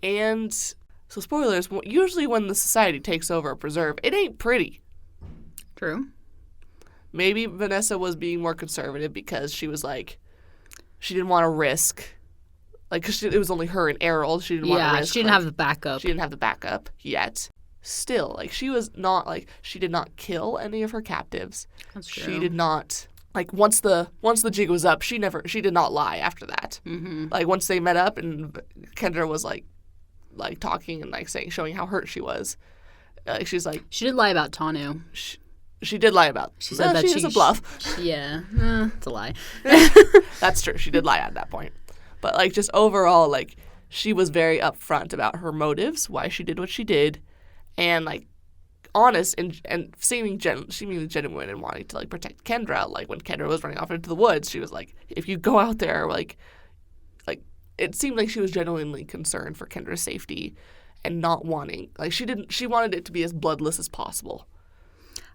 And so, spoilers, usually when the society takes over a preserve, it ain't pretty. True. Maybe Vanessa was being more conservative because she was, like, she didn't want to risk, like, because it was only her and Errol. She didn't want to risk. Yeah, she didn't have the backup. She didn't have the backup yet. Still, like, she was not, like, she did not kill any of her captives. That's true. She did not, like, once the jig was up, she did not lie after that. Mm-hmm. Like, once they met up and Kendra was, like talking and, like, showing how hurt she was, like, she's like... She did lie about Tanu. She did lie about... She said that she was a bluff. Yeah, it's a lie. That's true. She did lie at that point. But, like, just overall, like, she was very upfront about her motives, why she did what she did, and, like, honest and seemingly genuine and wanting to, like, protect Kendra. Like, when Kendra was running off into the woods, she was like, if you go out there, like, it seemed like she was genuinely concerned for Kendra's safety and not wanting, like, she wanted it to be as bloodless as possible.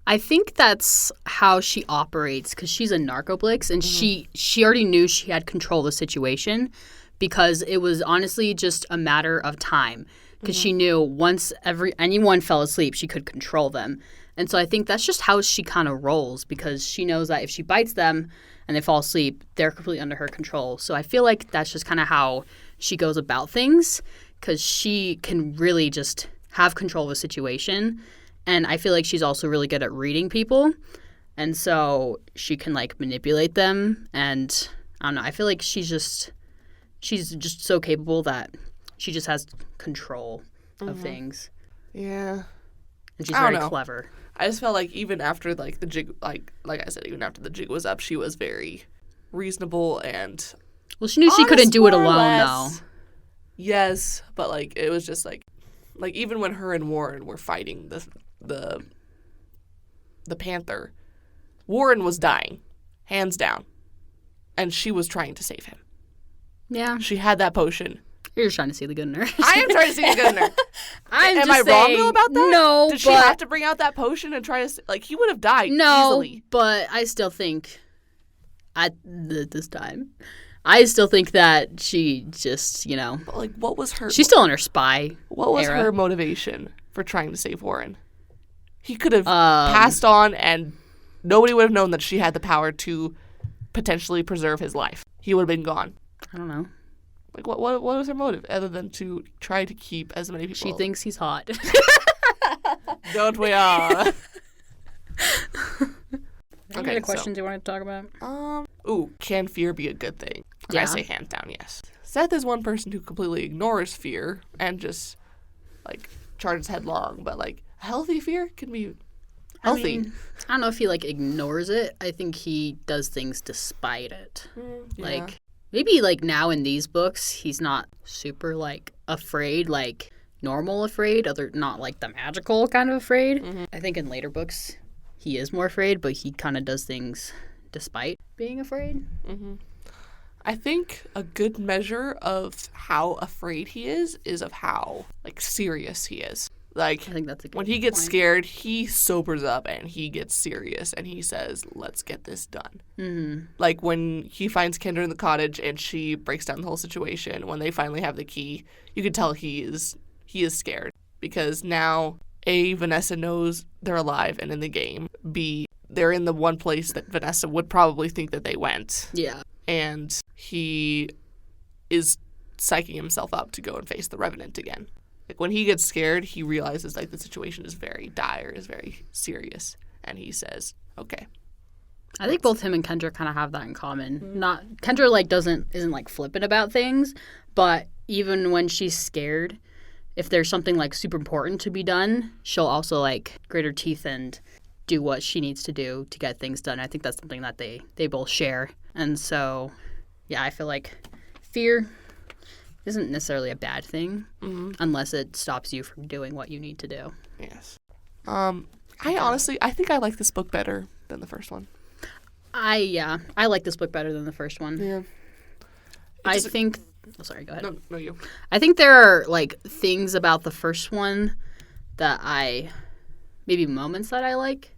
I think that's how she operates because she's a narcoblix and she already knew she had control of the situation because it was honestly just a matter of time because she knew once anyone fell asleep, she could control them. And so I think that's just how she kind of rolls because she knows that if she bites them and they fall asleep, they're completely under her control. So I feel like that's just kind of how she goes about things because she can really just have control of the situation. And I feel like she's also really good at reading people. And so she can, like, manipulate them. And I don't know. I feel like she's just so capable that she just has control of things. Yeah. And she's very clever. I just felt like even after, like, the jig, like I said, even after the jig was up, she was very reasonable and... Well, she knew she couldn't do it alone, though. Yes, but, like, it was just, like, even when her and Warren were fighting the Panther, Warren was dying, hands down, and she was trying to save him. Yeah. She had that potion. You're just trying to see the good in her. I am trying to see the good in her. Am I wrong though about that? No, Did she have to bring out that potion and try to, like, he would have died easily. But I still think at this time, I still think that she just, you know. But, like, what was her... She's still in her spy What was her motivation for trying to save Warren? He could have passed on and nobody would have known that she had the power to potentially preserve his life. He would have been gone. I don't know. Like, what was her motive other than to try to keep as many people... She thinks he's hot. Don't we all? Any other questions you want to talk about? Can fear be a good thing? Yeah. I say hands down, yes. Seth is one person who completely ignores fear and just, like, charges headlong. But, like, healthy fear can be healthy. I don't know if he, like, ignores it. I think he does things despite it. Yeah. Like, maybe, like, now in these books, he's not super, like, afraid, like, normal afraid, not, like, the magical kind of afraid. Mm-hmm. I think in later books, he is more afraid, but he kind of does things despite being afraid. Mm-hmm. I think a good measure of how afraid he is of how, like, serious he is. Like, I think that's a good when he gets point. scared, he sobers up and he gets serious and he says, let's get this done. Mm-hmm. Like, when he finds Kendra in the cottage and she breaks down the whole situation, when they finally have the key, you can tell he is scared. Because now, A, Vanessa knows they're alive and in the game. B, they're in the one place that Vanessa would probably think that they went. Yeah. And he is psyching himself up to go and face the Revenant again. Like, when he gets scared, he realizes, like, the situation is very dire, is very serious. And he says, okay. I think both him and Kendra kind of have that in common. Kendra, like, isn't like flippant about things, but even when she's scared, if there's something, like, super important to be done, she'll also, like, grit her teeth and do what she needs to do to get things done. I think that's something that they both share. And so, yeah, I feel like fear isn't necessarily a bad thing unless it stops you from doing what you need to do. Yes. I think I like this book better than the first one. I like this book better than the first one. Yeah. I think... Oh, sorry, go ahead. No, you. I think there are, like, things about the first one that maybe moments that I like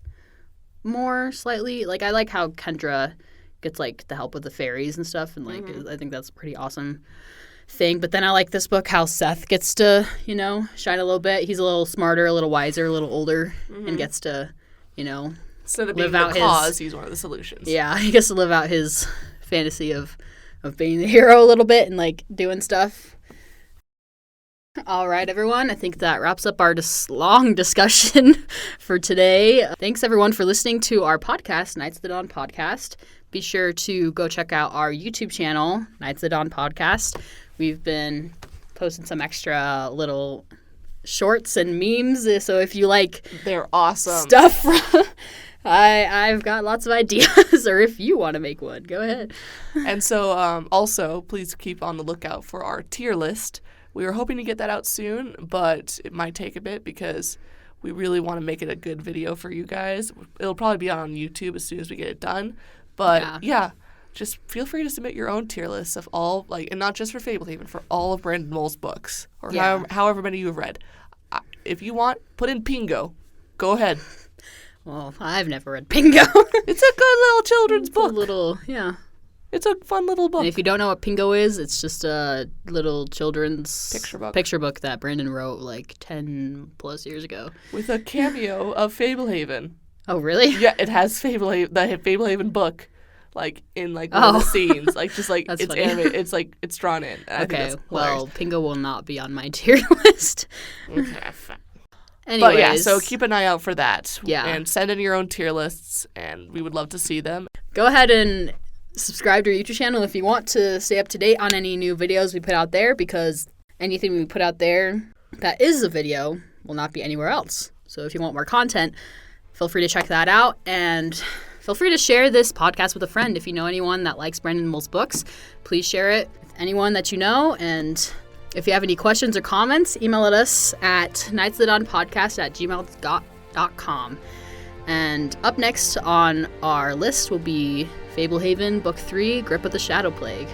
more slightly. Like, I like how Kendra gets, like, the help with the fairies and stuff. And, like, I think that's a pretty awesome thing. But then I like this book how Seth gets to, shine a little bit. He's a little smarter, a little wiser, a little older, and gets to, instead of being the cause, he's one of the solutions. Yeah, he gets to live out his fantasy of being the hero a little bit and, like, doing stuff. All right, everyone. I think that wraps up our long discussion for today. Thanks, everyone, for listening to our podcast, Knights of the Dawn Podcast. Be sure to go check out our YouTube channel, Knights of the Dawn Podcast. We've been posting some extra little shorts and memes, so if you like... They're awesome. ...stuff... I've got lots of ideas, or if you want to make one, go ahead. And so, also, please keep on the lookout for our tier list. We were hoping to get that out soon, but it might take a bit because we really want to make it a good video for you guys. It'll probably be on YouTube as soon as we get it done. But, yeah just feel free to submit your own tier lists of all, like, and not just for Fablehaven, for all of Brandon Mull's books, or however many you've read. If you want, put in Pingo. Go ahead. Well, I've never read Pingo. It's a good little children's book. It's a fun little book. And if you don't know what Pingo is, it's just a little children's picture book that Brandon wrote like 10 plus years ago. With a cameo of Fablehaven. Oh, really? Yeah, it has the Fablehaven book, like, in, like, one of the scenes. Like, just, like, it's animated. It's, like, it's drawn in. Okay, well, Pingo will not be on my tier list. Okay, Anyways. But yeah, so keep an eye out for that. Yeah. And send in your own tier lists, and we would love to see them. Go ahead and subscribe to our YouTube channel if you want to stay up to date on any new videos we put out there, because anything we put out there that is a video will not be anywhere else. So if you want more content, feel free to check that out, and feel free to share this podcast with a friend. If you know anyone that likes Brandon Mull's books, please share it with anyone that you know. And if you have any questions or comments, email us at knightsofthedawnpodcast@gmail.com. And up next on our list will be Fablehaven Book 3, Grip of the Shadow Plague.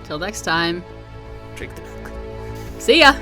Till next time. Drink the milk. See ya!